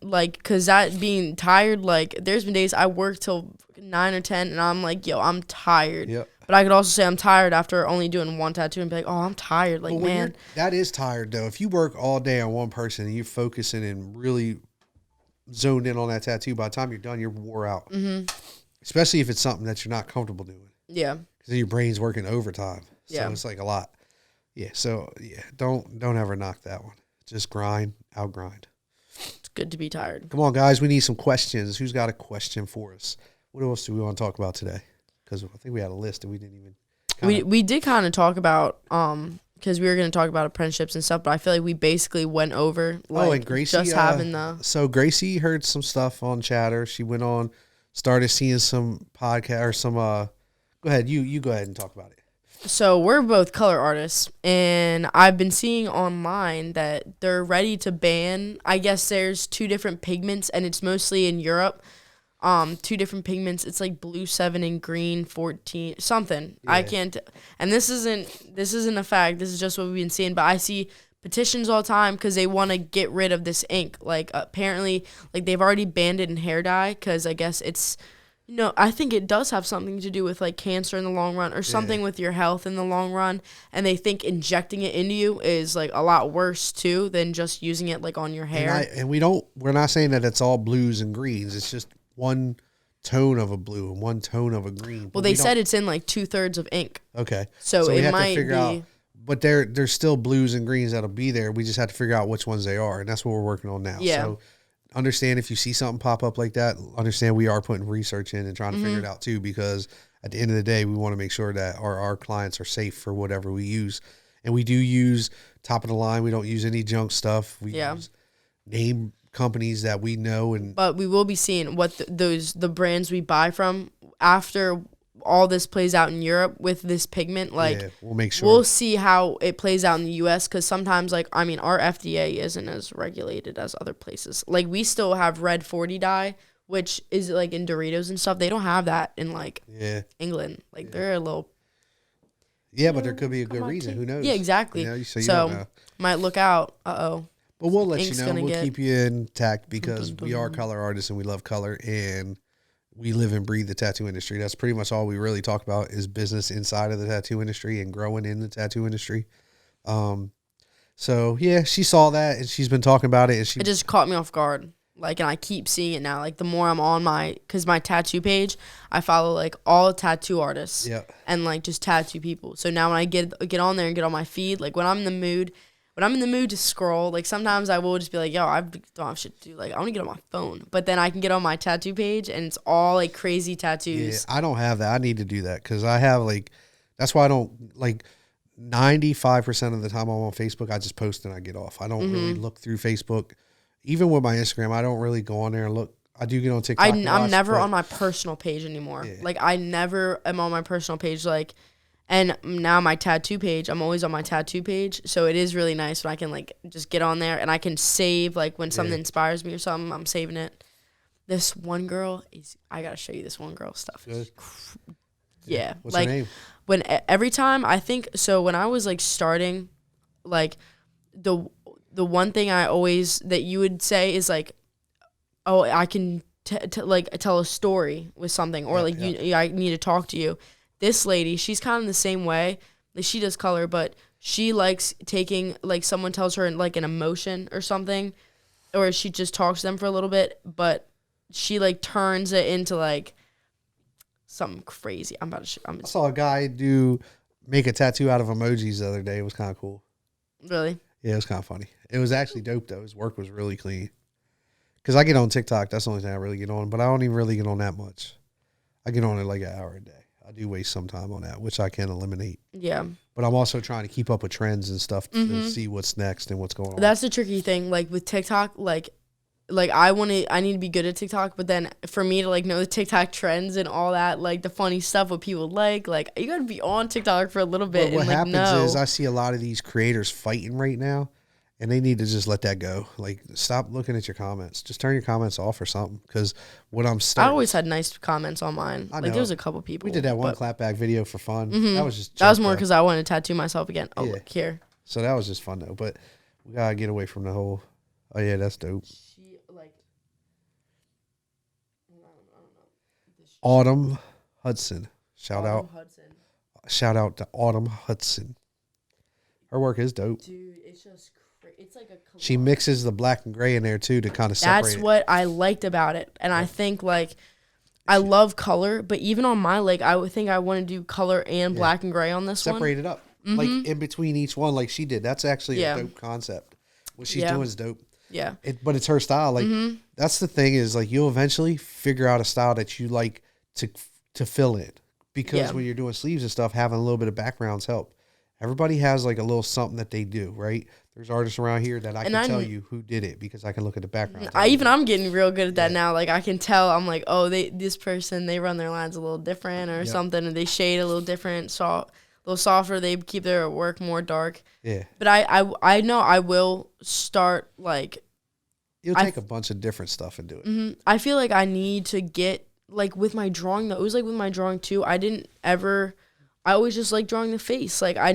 like, cause that being tired, like there's been days I work till 9 or 10 and I'm like, yo, I'm tired. Yep. But I could also say I'm tired after only doing one tattoo and be like, oh, I'm tired. Like, man. That is tired, though. If you work all day on one person and you're focusing and really zoned in on that tattoo, by the time you're done, you're wore out. Especially if it's something that you're not comfortable doing. Yeah. Because your brain's working overtime. So it's like a lot. Yeah. So, don't ever knock that one. Just outgrind. It's good to be tired. Come on, guys. We need some questions. Who's got a question for us? What else do we want to talk about today? Because I think we had a list and we didn't even. We did kind of talk about because we were going to talk about apprenticeships and stuff, but I feel like we basically went over and Graycie just having the. So Graycie heard some stuff on Chatter. She went on, started seeing some podcast or some. Go ahead, you go ahead and talk about it. So we're both color artists, and I've been seeing online that they're ready to ban. I guess there's 2 different pigments, and it's mostly in Europe. 2 different pigments. It's like blue 7 and green 14 something. Yeah. I can't. And this isn't a fact. This is just what we've been seeing. But I see petitions all the time because they want to get rid of this ink. Like apparently, like they've already banned it in hair dye because I guess it's No, I think it does have something to do with like cancer in the long run or something with your health in the long run. And they think injecting it into you is like a lot worse too than just using it like on your hair. And we're not saying that it's all blues and greens. It's just one tone of a blue and one tone of a green. Well, they said it's in like 2/3 of ink. Okay. So we it have might to figure out, be. but there's still blues and greens that'll be there. We just have to figure out which ones they are. And that's what we're working on now. Yeah. So understand if you see something pop up like that, understand we are putting research in and trying to figure it out too, because at the end of the day, we want to make sure that our clients are safe for whatever we use. And we do use top of the line. We don't use any junk stuff. We use name companies that we know. But we will be seeing what the brands we buy from after all this plays out in Europe with this pigment. Like, we'll make sure. We'll see how it plays out in the U.S. because sometimes, like, I mean, our FDA isn't as regulated as other places. Like, we still have red 40 dye, which is like in Doritos and stuff. They don't have that in like England. Like, they're a little. Yeah, but there could be a good reason. Who knows? Yeah, exactly. You know, so might look out. But we'll let you know. We'll keep you intact because we are color artists and we love color and we live and breathe the tattoo industry. That's pretty much all we really talk about is business inside of the tattoo industry and growing in the tattoo industry. So yeah, she saw that and she's been talking about it. And it just caught me off guard. Like, and I keep seeing it now. Like, the more I'm on because my tattoo page, I follow like all tattoo artists and like just tattoo people. So now when I get on there and get on my feed, like when I'm in the mood to scroll, like sometimes I will just be like, yo, I don't have shit to do. Like, I want to get on my phone. But then I can get on my tattoo page and it's all like crazy tattoos. Yeah, I don't have that. I need to do that because I have like, that's why I don't like 95% of the time I'm on Facebook, I just post and I get off. I don't really look through Facebook. Even with my Instagram, I don't really go on there and look. I do get on TikTok. I'm never on my personal page anymore. Yeah. Like, I never am on my personal page. Like, and now my tattoo page, I'm always on my tattoo page. So it is really nice when I can, like, just get on there and I can save, like, when something inspires me or something, I'm saving it. This one girl I got to show you this one girl stuff. Good. Yeah. What's like, her name? Every time I think, so when I was, like, starting, like, the one thing that you would say is like, oh, I can like tell a story with something or I need to talk to you. This lady, she's kind of the same way. Like, she does color, but she likes taking, like, someone tells her like an emotion or something, or she just talks to them for a little bit, but she like turns it into like something crazy. I saw a guy make a tattoo out of emojis the other day. It was kind of cool. Really? Yeah, it was kind of funny. It was actually dope, though. His work was really clean. Because I get on TikTok. That's the only thing I really get on. But I don't even really get on that much. I get on it like an hour a day. I do waste some time on that, which I can eliminate. Yeah. But I'm also trying to keep up with trends and stuff to see what's next and what's going on. That's the tricky thing. Like, with TikTok, like I need to be good at TikTok. But then for me to, like, know the TikTok trends and all that, like, the funny stuff, what people like you got to be on TikTok for a little bit. But what happens is I see a lot of these creators fighting right now. And they need to just let that go. Like, stop looking at your comments. Just turn your comments off or something. Because what I always had nice comments on mine. Like, there was a couple people. We did that one clapback video for fun. That was just. That was more because I wanted to tattoo myself again. Oh, look here. So that was just fun though. But we gotta get away from the whole. Oh yeah, that's dope. Autumn Hudson. Shout out to Autumn Hudson. Her work is dope. Dude, it's just. It's like she mixes the black and gray in there too to kind of separate. That's what I liked about it, and I think like I love color, but even on my leg, I would think I want to do color and black and gray on this one. Separate it up, like in between each one, like she did. That's actually a dope concept. What she's doing is dope. Yeah, but it's her style. Like that's the thing is like you'll eventually figure out a style that you like to fill in because when you're doing sleeves and stuff, having a little bit of backgrounds help. Everybody has like a little something that they do, right? There's artists around here that I can tell you who did it because I can look at the background. I'm gettle real good at that now. Like I can tell. I'm like, oh, this person, they run their lines a little different or something, and they shade a little different, a little softer. They keep their work more dark. Yeah. But I know I will start like. You'll take a bunch of different stuff and do it. I feel like I need to get like with my drawing though. It was like with my drawing too. I always just like drawing the face. Like I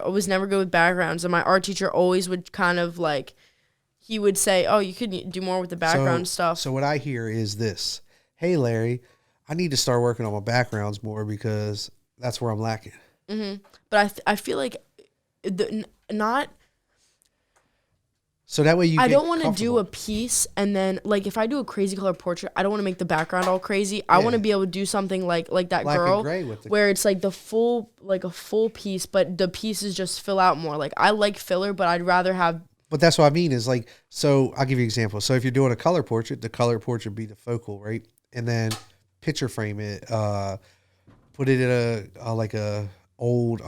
was never good with backgrounds, and my art teacher always would kind of like, he would say, "Oh, you could do more with the background stuff." So what I hear is this: "Hey, Larry, I need to start working on my backgrounds more because that's where I'm lacking. But I feel like not. So that way I don't want to do a piece and then like if I do a crazy color portrait, I don't want to make the background all crazy. I want to be able to do something like that black girl and gray with where it's like a full piece, but the pieces just fill out more. Like I like filler, but I'd rather have. But that's what I mean is like, so I'll give you an example. So if you're doing a color portrait, the color portrait be the focal, right? And then picture frame it, put it in a like a old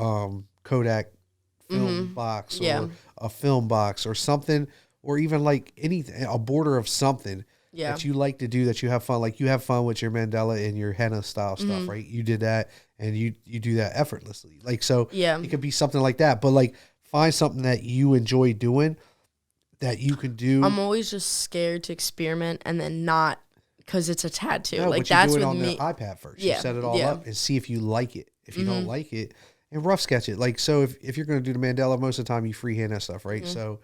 Kodak film box or a film box or something, or even like anything, a border of something that you like to do, that you have fun. Like you have fun with your mandala and your henna style stuff, right? You did that and you do that effortlessly. Like, so it could be something like that, but like find something that you enjoy doing that you can do. I'm always just scared to experiment and then not because it's a tattoo. No, like but you that's do it with on me. the iPad first. You set it all up and see if you like it. If you don't like it, and rough sketch it. Like, so if you're going to do the mandala, most of the time you freehand that stuff, right? So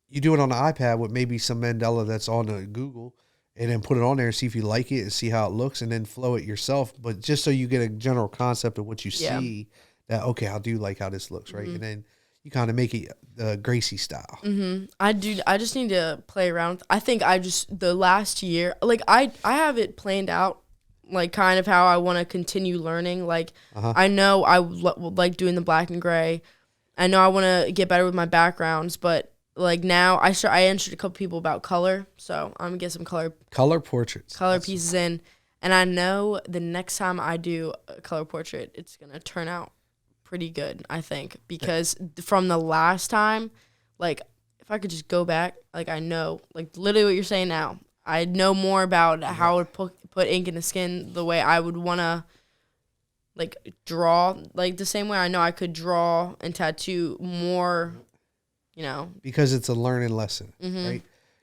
you do it on the iPad with maybe some mandala that's on the Google, and then put it on there and see if you like it and see how it looks, and then flow it yourself. But just so you get a general concept of what you see, that, okay, I do like how this looks, right? And then you kind of make it the Graycie style. I just need to play around. I think the last year, like I have it planned out, like kind of how I want to continue learning. Like I know I like doing the black and gray. I know I want to get better with my backgrounds, but like now I answered a couple people about color, so I'm gonna get some color portraits, pieces in, and I know the next time I do a color portrait, it's gonna turn out pretty good, I think, because from the last time, like if I could just go back, like I know, like literally what you're saying now, I know more about how to put ink in the skin the way I would want to like draw, like the same way I know I could draw and tattoo more, you know, because it's a learning lesson, right?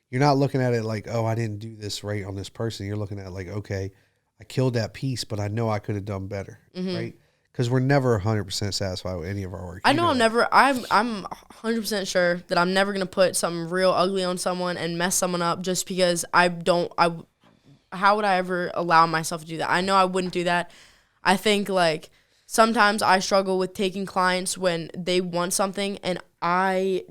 You're not looking at it like, oh, I didn't do this right on this person. You're looking at it like, okay, I killed that piece, but I know I could have done better, right? Because we're never 100% satisfied with any of our work. I know I'm 100% sure that I'm never going to put something real ugly on someone and mess someone up just because how would I ever allow myself to do that? I know I wouldn't do that. I think like sometimes I struggle with taking clients when they want something and I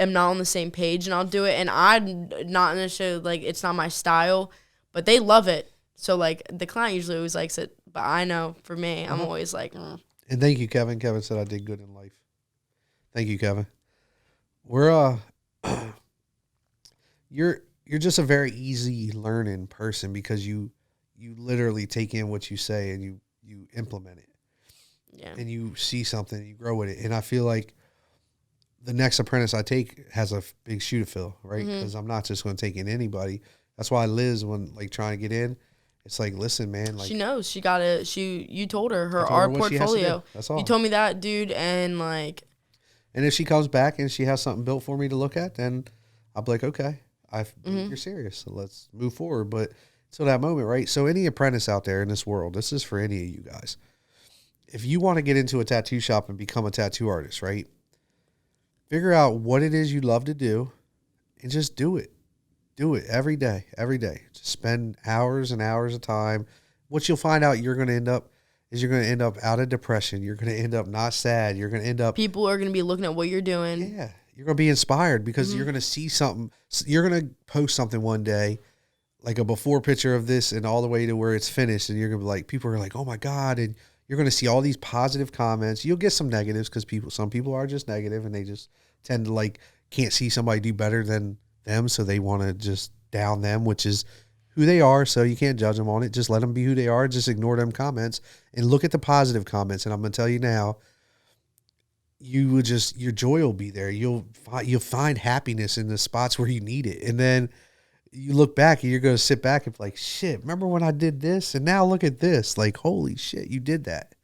am not on the same page, and I'll do it, and I'm not necessarily like it's not my style, but they love it. So like the client usually always likes it. But I know for me, I'm always like, And thank you, Kevin. Kevin said I did good in life. Thank you, Kevin. We're you're just a very easy learning person because you literally take in what you say and you implement it. Yeah. And you see something, you grow with it. And I feel like the next apprentice I take has a big shoe to fill, right? Because I'm not just going to take in anybody. That's why Liz, when like trying to get in, it's like, listen, man. Like, she knows you you told her art portfolio. That's all. You told me that, dude, and like. And if she comes back and she has something built for me to look at, then I'll be like, okay, you're serious, so let's move forward. But till that moment, right? So any apprentice out there in this world, this is for any of you guys. If you want to get into a tattoo shop and become a tattoo artist, right? Figure out what it is you love to do, and just do it. Do it every day, every day. Just spend hours and hours of time. What you'll find out you're going to end up out of depression. You're going to end up not sad. You're going to end up. People are going to be looking at what you're doing. Yeah. You're going to be inspired because you're going to see something. You're going to post something one day, like a before picture of this and all the way to where it's finished. And you're going to be like, people are like, oh my God. And you're going to see all these positive comments. You'll get some negatives because some people are just negative and they just tend to like, can't see somebody do better than them, so they want to just down them, which is who they are, so you can't judge them on it. Just let them be who they are. Just ignore them comments and look at the positive comments. And I'm going to tell you now, your joy will be there. You'll find happiness in the spots where you need it. And then you look back and you're going to sit back and be like, shit, remember when I did this? And now look at this. Like, holy shit, you did that.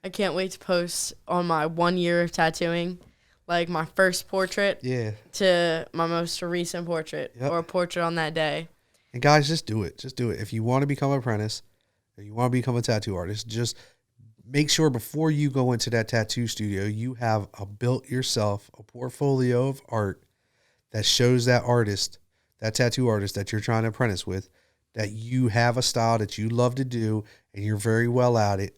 I can't wait to post on my 1 year of tattooing. Like my first portrait to my most recent portrait or a portrait on that day. And guys, just do it. Just do it. If you want to become an apprentice or you want to become a tattoo artist, just make sure before you go into that tattoo studio, you have built yourself a portfolio of art that shows that artist, that tattoo artist that you're trying to apprentice with, that you have a style that you love to do and you're very well at it.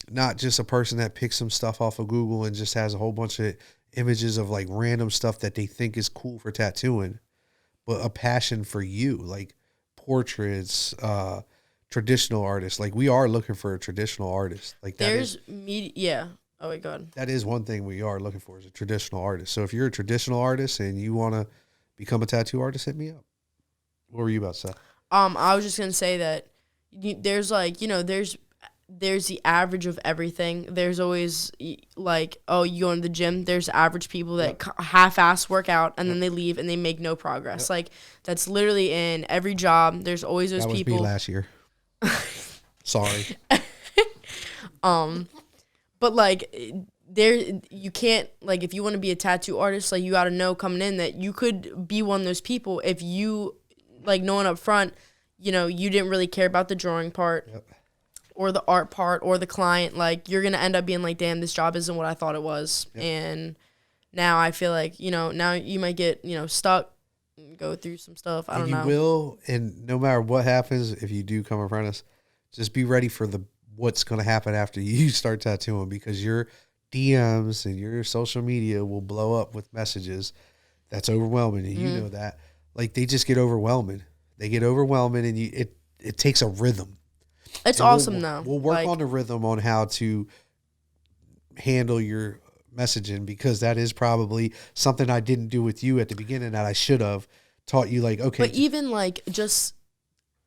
Not just a person that picks some stuff off of Google and just has a whole bunch of images of like random stuff that they think is cool for tattooing, but a passion for you, like portraits, traditional artists. Like we are looking for a traditional artist. Like there's media. Yeah. Oh my God. That is one thing we are looking for is a traditional artist. So if you're a traditional artist and you want to become a tattoo artist, hit me up. What were you about to say? I was just gonna say that there's like, there's the average of everything. There's always like, oh, you go into the gym. There's average people that half-ass work out and then they leave and they make no progress. Like that's literally in every job. There's always those people. That was me last year. Sorry. But like you can't, like, if you want to be a tattoo artist, like you got to know coming in that you could be one of those people if you like knowing up front, you didn't really care about the drawing part. Or the art part or the client, like you're going to end up being like, damn, this job isn't what I thought it was. And now I feel like, now you might get, stuck, go through some stuff. I don't know. You will. And no matter what happens, if you do come apprentice, just be ready for what's going to happen after you start tattooing, because your DMs and your social media will blow up with messages that's overwhelming. And you know that, like, they just get overwhelming. They get overwhelming and it takes a rhythm. It's awesome, though. We'll work on the rhythm on how to handle your messaging, because that is probably something I didn't do with you at the beginning that I should have taught you. Like, okay. But even like just,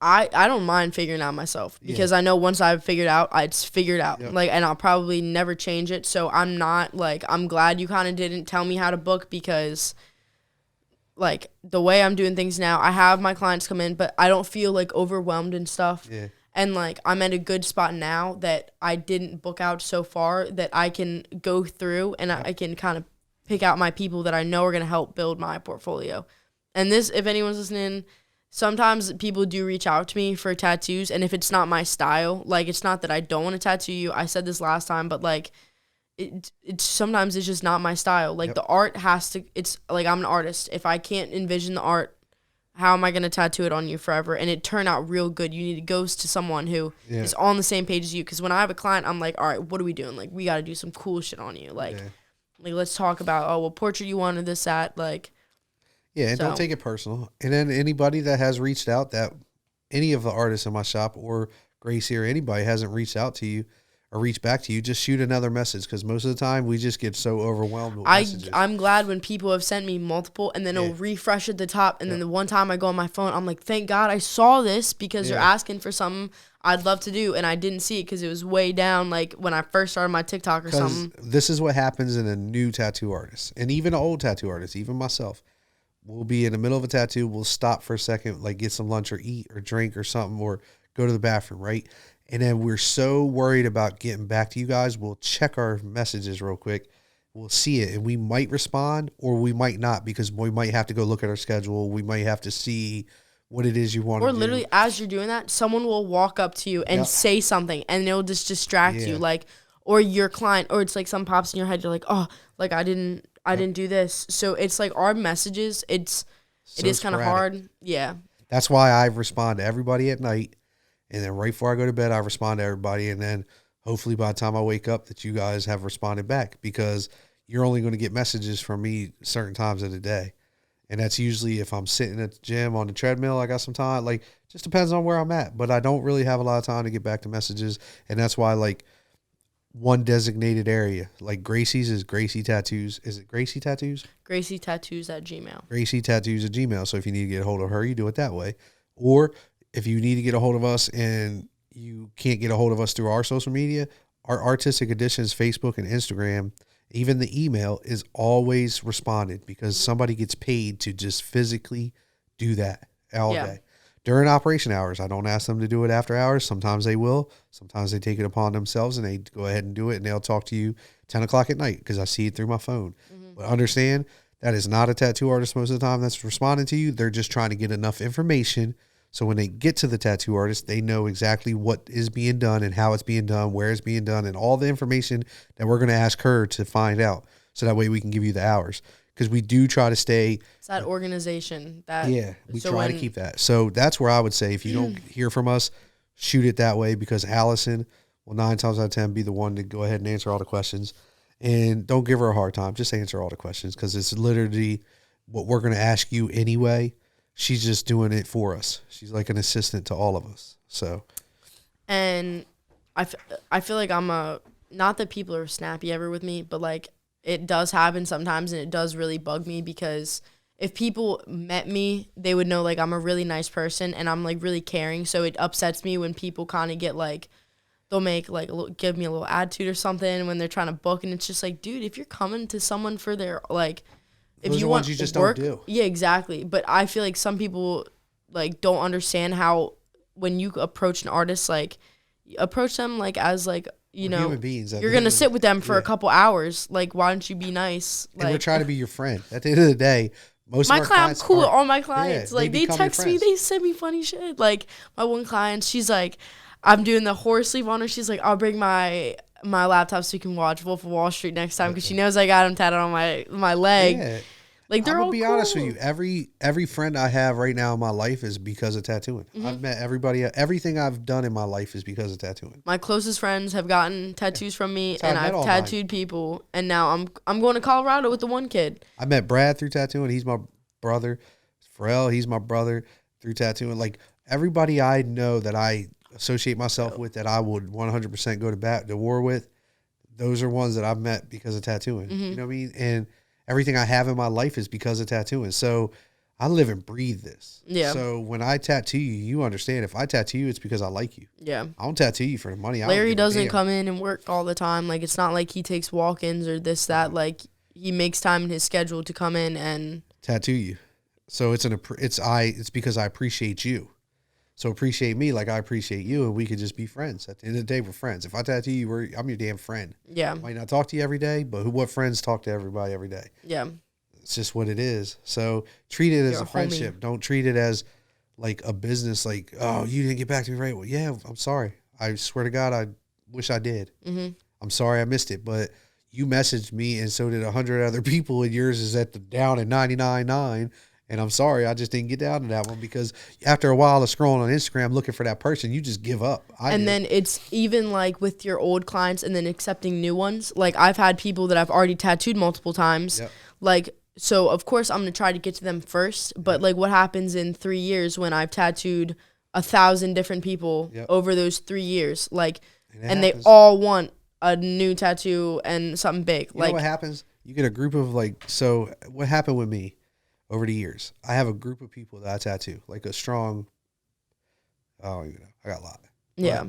I don't mind figuring out myself, because I know once I've figured out, it's figured out. Like, and I'll probably never change it. So I'm not like, I'm glad you kind of didn't tell me how to book, because like the way I'm doing things now, I have my clients come in, but I don't feel like overwhelmed and stuff. Yeah. And, like, I'm at a good spot now that I didn't book out so far, that I can go through and I can kind of pick out my people that I know are going to help build my portfolio. And this, if anyone's listening, sometimes people do reach out to me for tattoos. And if it's not my style, like, it's not that I don't want to tattoo you. I said this last time, but, like, it's sometimes it's just not my style. Like, the art has to, it's like, I'm an artist. If I can't envision the art, how am I going to tattoo it on you forever? And it turned out real good. You need to go to someone who is on the same page as you. Because when I have a client, I'm like, all right, what are we doing? Like, we got to do some cool shit on you. Like, let's talk about, oh, what portrait you wanted, this, that. Like, yeah, and don't take it personal. And then anybody that has reached out, that any of the artists in my shop or Graycie or anybody hasn't reached out to you or reach back to you, just shoot another message, because most of the time we just get so overwhelmed with messages. I'm glad when people have sent me multiple, and then it'll refresh at the top, and then the one time I go on my phone, I'm like, thank God I saw this, because they're asking for something I'd love to do, and I didn't see it because it was way down, like when I first started my TikTok or something. This is what happens in a new tattoo artist, and even an old tattoo artist, even myself. We'll be in the middle of a tattoo, we'll stop for a second, like get some lunch or eat or drink or something, or go to the bathroom, right? And then we're so worried about getting back to you guys, we'll check our messages real quick. We'll see it, and we might respond or we might not, because we might have to go look at our schedule. We might have to see what it is you want to do. Or literally, as you're doing that, someone will walk up to you and say something, and it'll just distract you. Like, or your client, or it's like something pops in your head. You're like, oh, like I didn't do this. So it's like our messages, it is kind of hard. Yeah. That's why I respond to everybody at night. And then right before I go to bed, I respond to everybody. And then hopefully by the time I wake up that you guys have responded back, because you're only going to get messages from me certain times of the day. And that's usually if I'm sitting at the gym on the treadmill, I got some time. Like, just depends on where I'm at. But I don't really have a lot of time to get back to messages. And that's why, like, one designated area, like Graycies is Graycie Tattoos. Is it Graycie Tattoos? Graycie Tattoos at Gmail. Graycie Tattoos at Gmail. So if you need to get a hold of her, you do it that way. Or if you need to get a hold of us and you can't get a hold of us through our social media, our Artistic Editions, Facebook and Instagram, even the email is always responded, because somebody gets paid to just physically do that all day. During operation hours, I don't ask them to do it after hours. Sometimes they will. Sometimes they take it upon themselves and they go ahead and do it, and they'll talk to you 10 o'clock at night because I see it through my phone. But understand, that is not a tattoo artist most of the time that's responding to you. They're just trying to get enough information so when they get to the tattoo artist, they know exactly what is being done and how it's being done, where it's being done, and all the information that we're going to ask her to find out. So that way we can give you the hours. because we do try to stay. It's that organization that. Yeah, we try to keep that. So that's where I would say if you don't hear from us, shoot it that way, because Allison will 9 times out of 10 be the one to go ahead and answer all the questions. And don't give her a hard time. Just answer all the questions, because it's literally what we're going to ask you anyway. She's just doing it for us. She's like an assistant to all of us. So, and I feel like not that people are snappy ever with me, but like it does happen sometimes, and it does really bug me, because if people met me, they would know like I'm a really nice person and I'm like really caring. So it upsets me when people kind of get like, they'll make like give me a little attitude or something when they're trying to book, and it's just like, dude, if you're coming to someone for their like, if those you are want ones you just work, don't do. Yeah, exactly. But I feel like some people like don't understand how when you approach an artist, like approach them like as like, you know, human beings. You're gonna sit with them for a couple hours. Like, why don't you be nice? And we're trying to be your friend. At the end of the day, most of our clients I'm cool with all my clients. Yeah, like they text me, they send me funny shit. Like my one client, she's like, I'm doing the horror sleep on her. She's like, I'll bring my laptop so you can watch Wolf of Wall Street next time, because she knows I got him tatted on my leg. Yeah. Like they're all cool. I'm gonna be honest with you. Every friend I have right now in my life is because of tattooing. I've met everybody. Everything I've done in my life is because of tattooing. My closest friends have gotten tattoos from me, and I've tattooed people. And now I'm going to Colorado with the one kid. I met Brad through tattooing. He's my brother. Pharrell, he's my brother through tattooing. Like everybody I know that I associate myself with, that I would 100% go to war with, those are ones that I've met because of tattooing. You know what I mean? And everything I have in my life is because of tattooing. So I live and breathe this. Yeah. So when I tattoo you, you understand. If I tattoo you, it's because I like you. Yeah. I don't tattoo you for the money. Larry doesn't come in and work all the time. Like, it's not like he takes walk-ins or this, that. Like, he makes time in his schedule to come in and tattoo you. So it's because I appreciate you. So appreciate me like I appreciate you, and we could just be friends. At the end of the day, we're friends. If I tattoo you, I'm your damn friend. Yeah. I might not talk to you every day, but what friends talk to everybody every day? Yeah. It's just what it is. So treat it as a friendship. Homie. Don't treat it as like a business, like, oh, you didn't get back to me right. Well, yeah, I'm sorry. I swear to God, I wish I did. I'm sorry I missed it, but you messaged me, and so did 100 other people, and yours is down at 99.9. And I'm sorry, I just didn't get down to that one, because after a while of scrolling on Instagram looking for that person, you just give up. Then it's even like with your old clients and then accepting new ones. Like I've had people that I've already tattooed multiple times. Yep. Like, so of course I'm going to try to get to them first. But like what happens in 3 years when I've tattooed 1,000 different people over those 3 years? Like, and they all want a new tattoo and something big. You know what happens? You get a group of so what happened with me? Over the years, I have a group of people that I tattoo, like a strong. I don't even know. I got a lot. Yeah.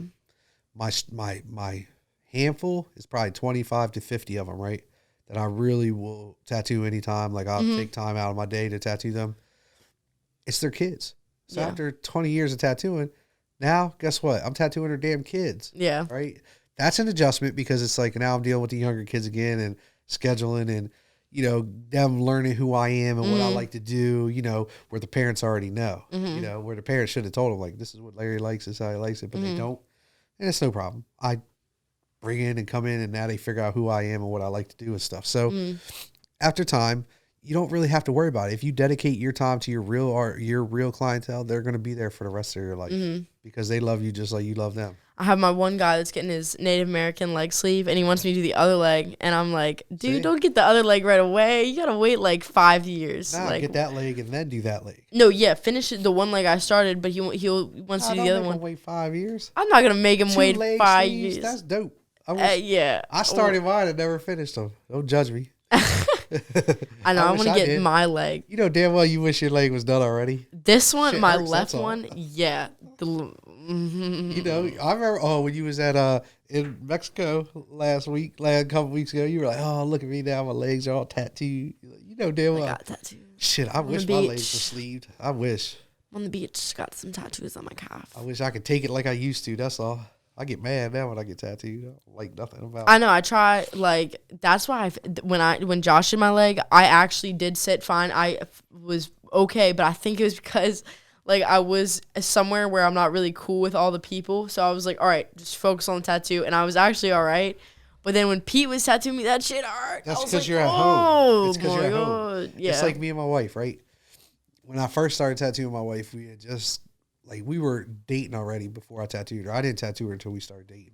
But my handful is probably 25 to 50 of them, right? That I really will tattoo anytime. Like I'll take time out of my day to tattoo them. It's their kids. So after 20 years of tattooing, now guess what? I'm tattooing their damn kids. Yeah. Right. That's an adjustment, because it's like now I'm dealing with the younger kids again and scheduling and, you know, them learning who I am and what I like to do, you know, where the parents already know, you know, where the parents should have told them, like, this is what Larry likes, this is how he likes it, but they don't. And it's no problem. I bring in and come in, and now they figure out who I am and what I like to do and stuff. So after time, you don't really have to worry about it. If you dedicate your time to your real art, your real clientele, they're going to be there for the rest of your life because they love you just like you love them. I have my one guy that's getting his Native American leg sleeve, and he wants me to do the other leg. And I'm like, dude, don't get the other leg right away. You got to wait like 5 years. Nah, like, get that leg and then do that leg. No, yeah, finish the one leg I started, but he wants to do the other one. Wait 5 years? I'm not going to make him wait 5 years. That's dope. Yeah. I started mine and never finished them. Don't judge me. I know. I want to get my leg. You know damn well you wish your leg was done already. This one, shit my hurts, left one, yeah. You know, I remember when you was at in Mexico last couple weeks ago, you were like, oh, look at me now, my legs are all tattooed. You know damn well. I got tattooed. Shit, I wish my legs were sleeved. I wish. On the beach, got some tattoos on my calf. I wish I could take it like I used to. That's all. I get mad now when I get tattooed. I don't like nothing about it. I know. I try, like, that's why when Josh did my leg, I actually did sit fine. I was okay, but I think it was because, like, I was somewhere where I'm not really cool with all the people. So I was like, all right, just focus on the tattoo. And I was actually all right. But then when Pete was tattooing me, that shit hurt. That's because you're at home. It's because you're at home. Yeah. It's like me and my wife, right? When I first started tattooing my wife, we had just, like, we were dating already before I tattooed her. I didn't tattoo her until we started dating.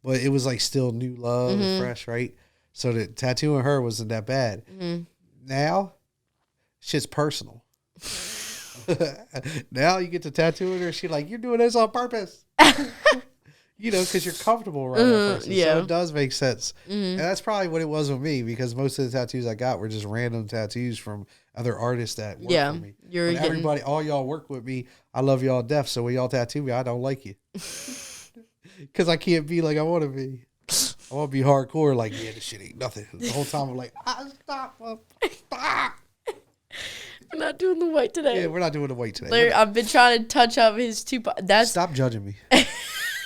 But it was, like, still new love and fresh, right? So the tattooing her wasn't that bad. Now, shit's personal. Now you get to tattooing her, she's like, you're doing this on purpose. You know, because you're comfortable around that person. Yeah. So it does make sense. And that's probably what it was with me, because most of the tattoos I got were just random tattoos from other artists that work for me. Everybody, all y'all work with me. I love y'all to death. So when y'all tattoo me, I don't like you. Because I can't be like I want to be. I want to be hardcore, like, yeah, this shit ain't nothing. The whole time I'm like, stop. We're not doing the white today. Yeah, we're not doing the white today. Larry, I've been trying to touch up his two. Stop judging me.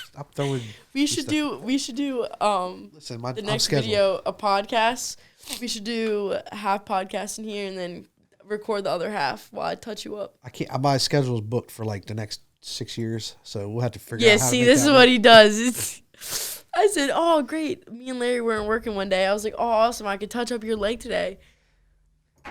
Stop throwing. We should do. Listen, the next video a podcast. We should do half podcast in here and then record the other half while I touch you up. I can't. My schedule's booked for like the next 6 years, so we'll have to figure out. Yeah, see, this is what he does. I said, "Oh, great! Me and Larry weren't working one day." I was like, "Oh, awesome! I could touch up your leg today."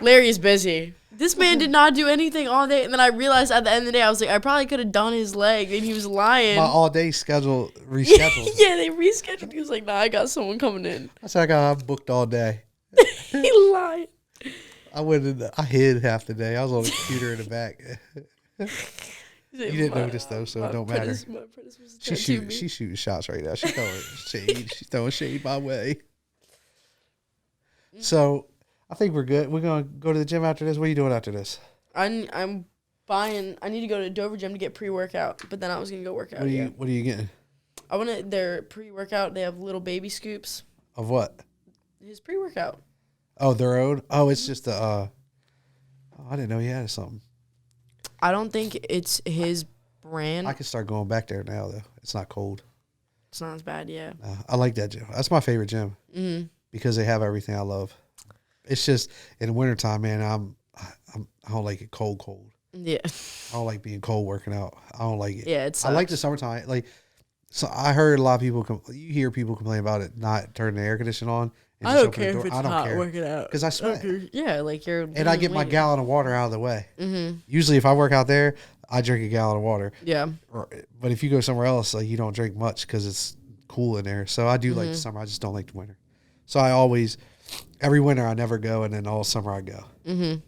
Larry is busy. This man did not do anything all day, and then I realized at the end of the day, I was like, I probably could have done his leg, and he was lying. My all-day schedule rescheduled. Yeah, they rescheduled. He was like, "Nah, I got someone coming in." I said, I'm booked all day. He lied. I hid half the day. I was on the computer in the back. You didn't notice though, so it don't matter. She's shooting shots right now. She's throwing shade. She's throwing shade my way. So I think we're good. We're gonna go to the gym after this. What are you doing after this? I'm buying. I need to go to Dover Gym to get pre-workout, but then I was gonna go work out. What are you getting? I want their pre-workout. They have little baby scoops. Of what? His pre-workout. Oh, their own. Oh, it's just I didn't know he had something. I don't think it's his brand. I can start going back there now though. It's not cold. It's not as bad, yeah. I like that gym. That's my favorite gym because they have everything I love. It's just in the wintertime, man. I don't like it cold. Yeah. I don't like being cold working out. I don't like it. Yeah, it's. I like the summertime. Like, so I heard a lot of people. You hear people complain about it not turning the air conditioner on. I don't care if it's hot working out because I sweat. Yeah, like you're. And I get my gallon of water out of the way. Mm-hmm. Usually, if I work out there, I drink a gallon of water. Yeah. But if you go somewhere else, like you don't drink much because it's cool in there. So I do like the summer. I just don't like the winter. So I always, every winter I never go, and then all summer I go. Mm-hmm.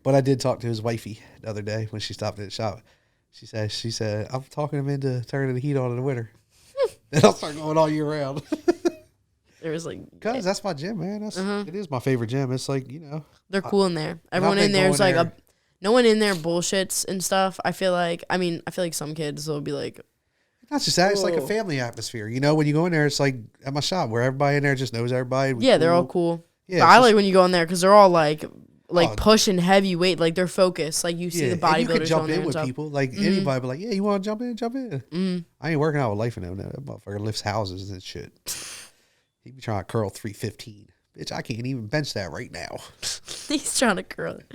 But I did talk to his wifey the other day when she stopped at the shop. She said, I'm talking him into turning the heat on in the winter. Then I'll start going all year round. There was like, because that's my gym, man. It is my favorite gym. It's like, you know, they're cool in there. Everyone in there is like no one in there bullshits and stuff. I feel like some kids will be like, not just that. It's like a family atmosphere. You know, when you go in there, it's like at my shop where everybody in there just knows everybody. Yeah, they're all cool. Yeah, but I like when you go in there because they're all like pushing heavy weight, like they're focused. Like you see the bodybuilders. You can jump in with people, like anybody, but like, yeah, you want to jump in, jump in. Mm-hmm. I ain't working out with life in them. That motherfucker lifts houses and shit. He be trying to curl 315. Bitch, I can't even bench that right now. He's trying to curl it.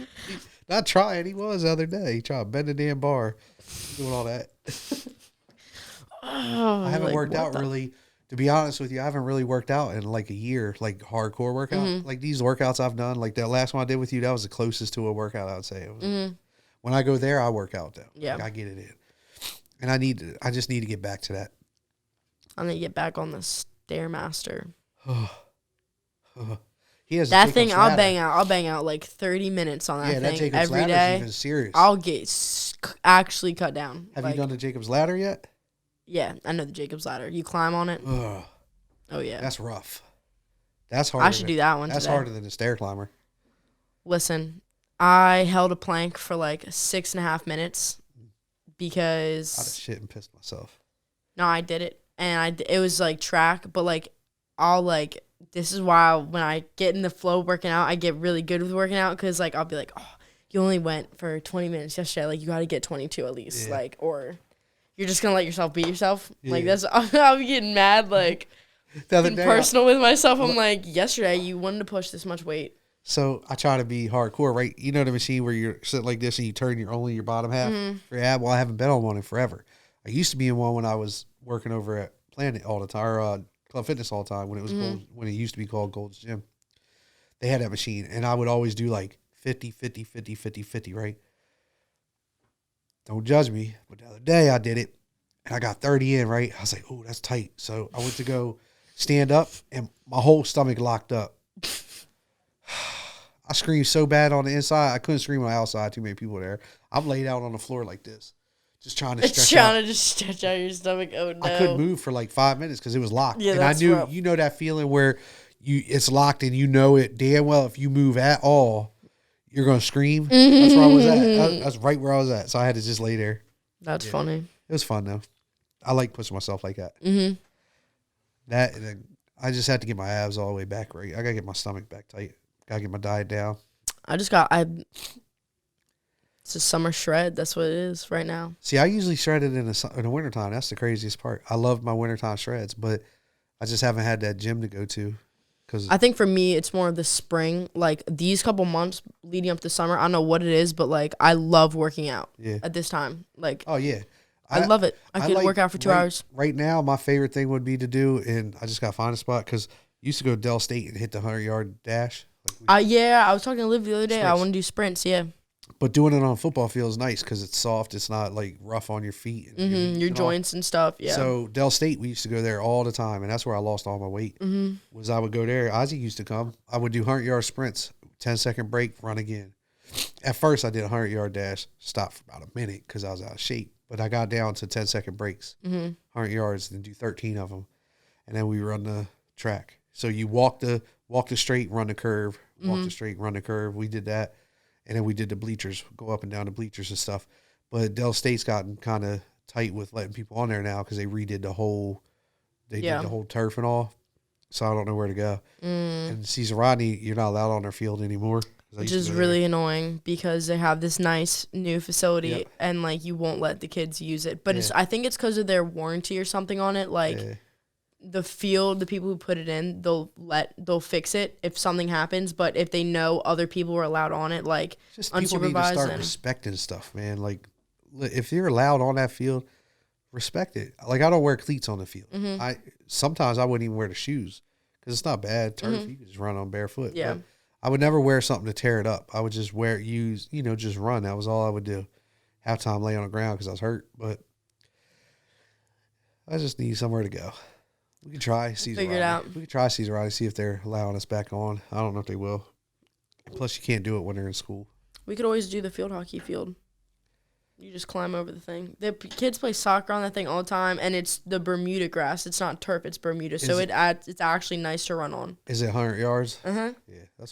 Not trying. He was the other day. He tried to bend the damn bar, doing all that. I haven't worked out really. To be honest with you, I haven't really worked out in like a year, like hardcore workout. Mm-hmm. Like these workouts I've done, like that last one I did with you, that was the closest to a workout I would say. It was, when I go there, I work out though. Yeah, like, I get it in, and I just need to get back to that. I need to get back on the Stairmaster. He has that thing. I'll bang out like 30 minutes on that thing every day. Even serious. I'll get actually cut down. Have you done the Jacob's Ladder yet? Yeah, I know the Jacob's Ladder. You climb on it. Ugh. Oh yeah, that's rough. That's hard. I should do that one. That's harder than the stair climber. Listen, I held a plank for like 6.5 minutes because I just shit and pissed myself. No, I did it, and it was like track, but like I'll like. This is why when I get in the flow working out, I get really good with working out because like I'll be like, oh, you only went for 20 minutes yesterday. Like you got to get 22 at least. Yeah. Like or you're just gonna let yourself beat yourself. Yeah. Like that's I'll be getting mad like getting personal with myself. I'm like, yesterday you wanted to push this much weight. So I try to be hardcore, right? You know the machine where you're sitting like this and you turn only your bottom half for your ab. Well, I haven't been on one in forever. I used to be in one when I was working over at Planet all the time, or Club Fitness all the time when it was when it used to be called Gold's Gym. They had that machine, and I would always do like 50, 50, 50, 50, 50, right? Don't judge me, but the other day I did it, and I got 30 in, right? I was like, oh, that's tight. So I went to go stand up, and my whole stomach locked up. I screamed so bad on the inside, I couldn't scream on the outside. Too many people there. I'm laid out on the floor like this, just trying to stretch out. Trying to just stretch out your stomach. Oh, no. I couldn't move for like 5 minutes because it was locked. Yeah, and I knew, rough. you know that feeling where it's locked and you know it damn well if you move at all, you're going to scream. That's where I was at. That's right where I was at. So I had to just lay there. That's funny. It was fun, though. I like pushing myself like that. That, and then I just had to get my abs all the way back right. I got to get my stomach back tight. Got to get my diet down. It's a summer shred. That's what it is right now. See, I usually shred it in the wintertime. That's the craziest part. I love my wintertime shreds, but I just haven't had that gym to go to. I think for me, it's more of the spring. Like, these couple months leading up to summer, I don't know what it is, but, like, I love working out at this time. Like, oh, yeah. I love it. I could work out for 2 hours. Right now, my favorite thing would be to do, and I just got to find a spot, because I used to go to Dell State and hit the 100-yard dash. Yeah, I was talking to Liv the other day. I want to do sprints, yeah. But doing it on a football field is nice because it's soft. It's not, like, rough on your feet. And your joints and stuff, yeah. So, Dell State, we used to go there all the time, and that's where I lost all my weight. Was I would go there. Ozzy used to come. I would do 100-yard sprints, 10-second break, run again. At first, I did a 100-yard dash, stopped for about a minute because I was out of shape. But I got down to 10-second breaks, 100 yards, and do 13 of them. And then we run the track. So you walk the straight, run the curve, walk the straight, run the curve. We did that. And then we did the bleachers, go up and down the bleachers and stuff. But Dell State's gotten kind of tight with letting people on there now because they redid the whole, did the whole turf and all. So I don't know where to go. And Cesar Rodney, you're not allowed on their field anymore. Which is really annoying because they have this nice new facility and, like, you won't let the kids use it. But I think it's because of their warranty or something on it. Like, the field, the people who put it in, they'll fix it if something happens. But if they know other people are allowed on it, like, just unsupervised, people need to start respecting stuff, man. Like, if you're allowed on that field, respect it. Like, I don't wear cleats on the field. Sometimes I wouldn't even wear the shoes because it's not bad turf. You can just run on barefoot. Yeah. But I would never wear something to tear it up. I would just just run. That was all I would do. Halftime lay on the ground because I was hurt, but I just need somewhere to go. We could try Cesar Figure it out. We could try Cesar Rodney, see if they're allowing us back on. I don't know if they will. Plus, you can't do it when they're in school. We could always do the field hockey field. You just climb over the thing. The kids play soccer on that thing all the time, and it's the Bermuda grass. It's not turf, it's Bermuda. So it's actually nice to run on. Is it 100 yards? Yeah,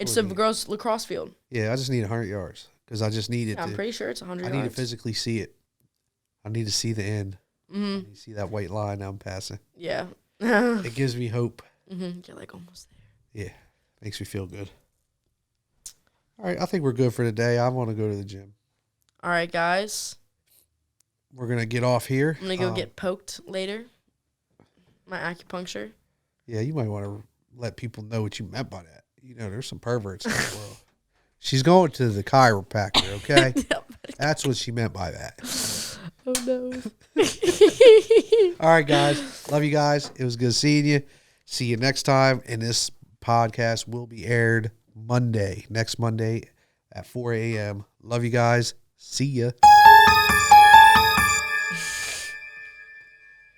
it's the girls' lacrosse field. Yeah, I just need 100 yards because I just need it. I'm pretty sure it's 100 yards. I need to physically see it. I need to see the end. I need to see that white line I'm passing. Yeah. It gives me hope. You're like almost there. Yeah, makes me feel good. All right, I think we're good for today. I want to go to the gym. All right, guys. We're going to get off here. I'm going to go get poked later. My acupuncture. Yeah, you might want to let people know what you meant by that. You know, there's some perverts in the world. She's going to the chiropractor, okay? That's what she meant by that. Oh, no. All right, guys. Love you guys. It was good seeing you. See you next time. And this podcast will be aired next Monday at 4 a.m. Love you guys. See ya.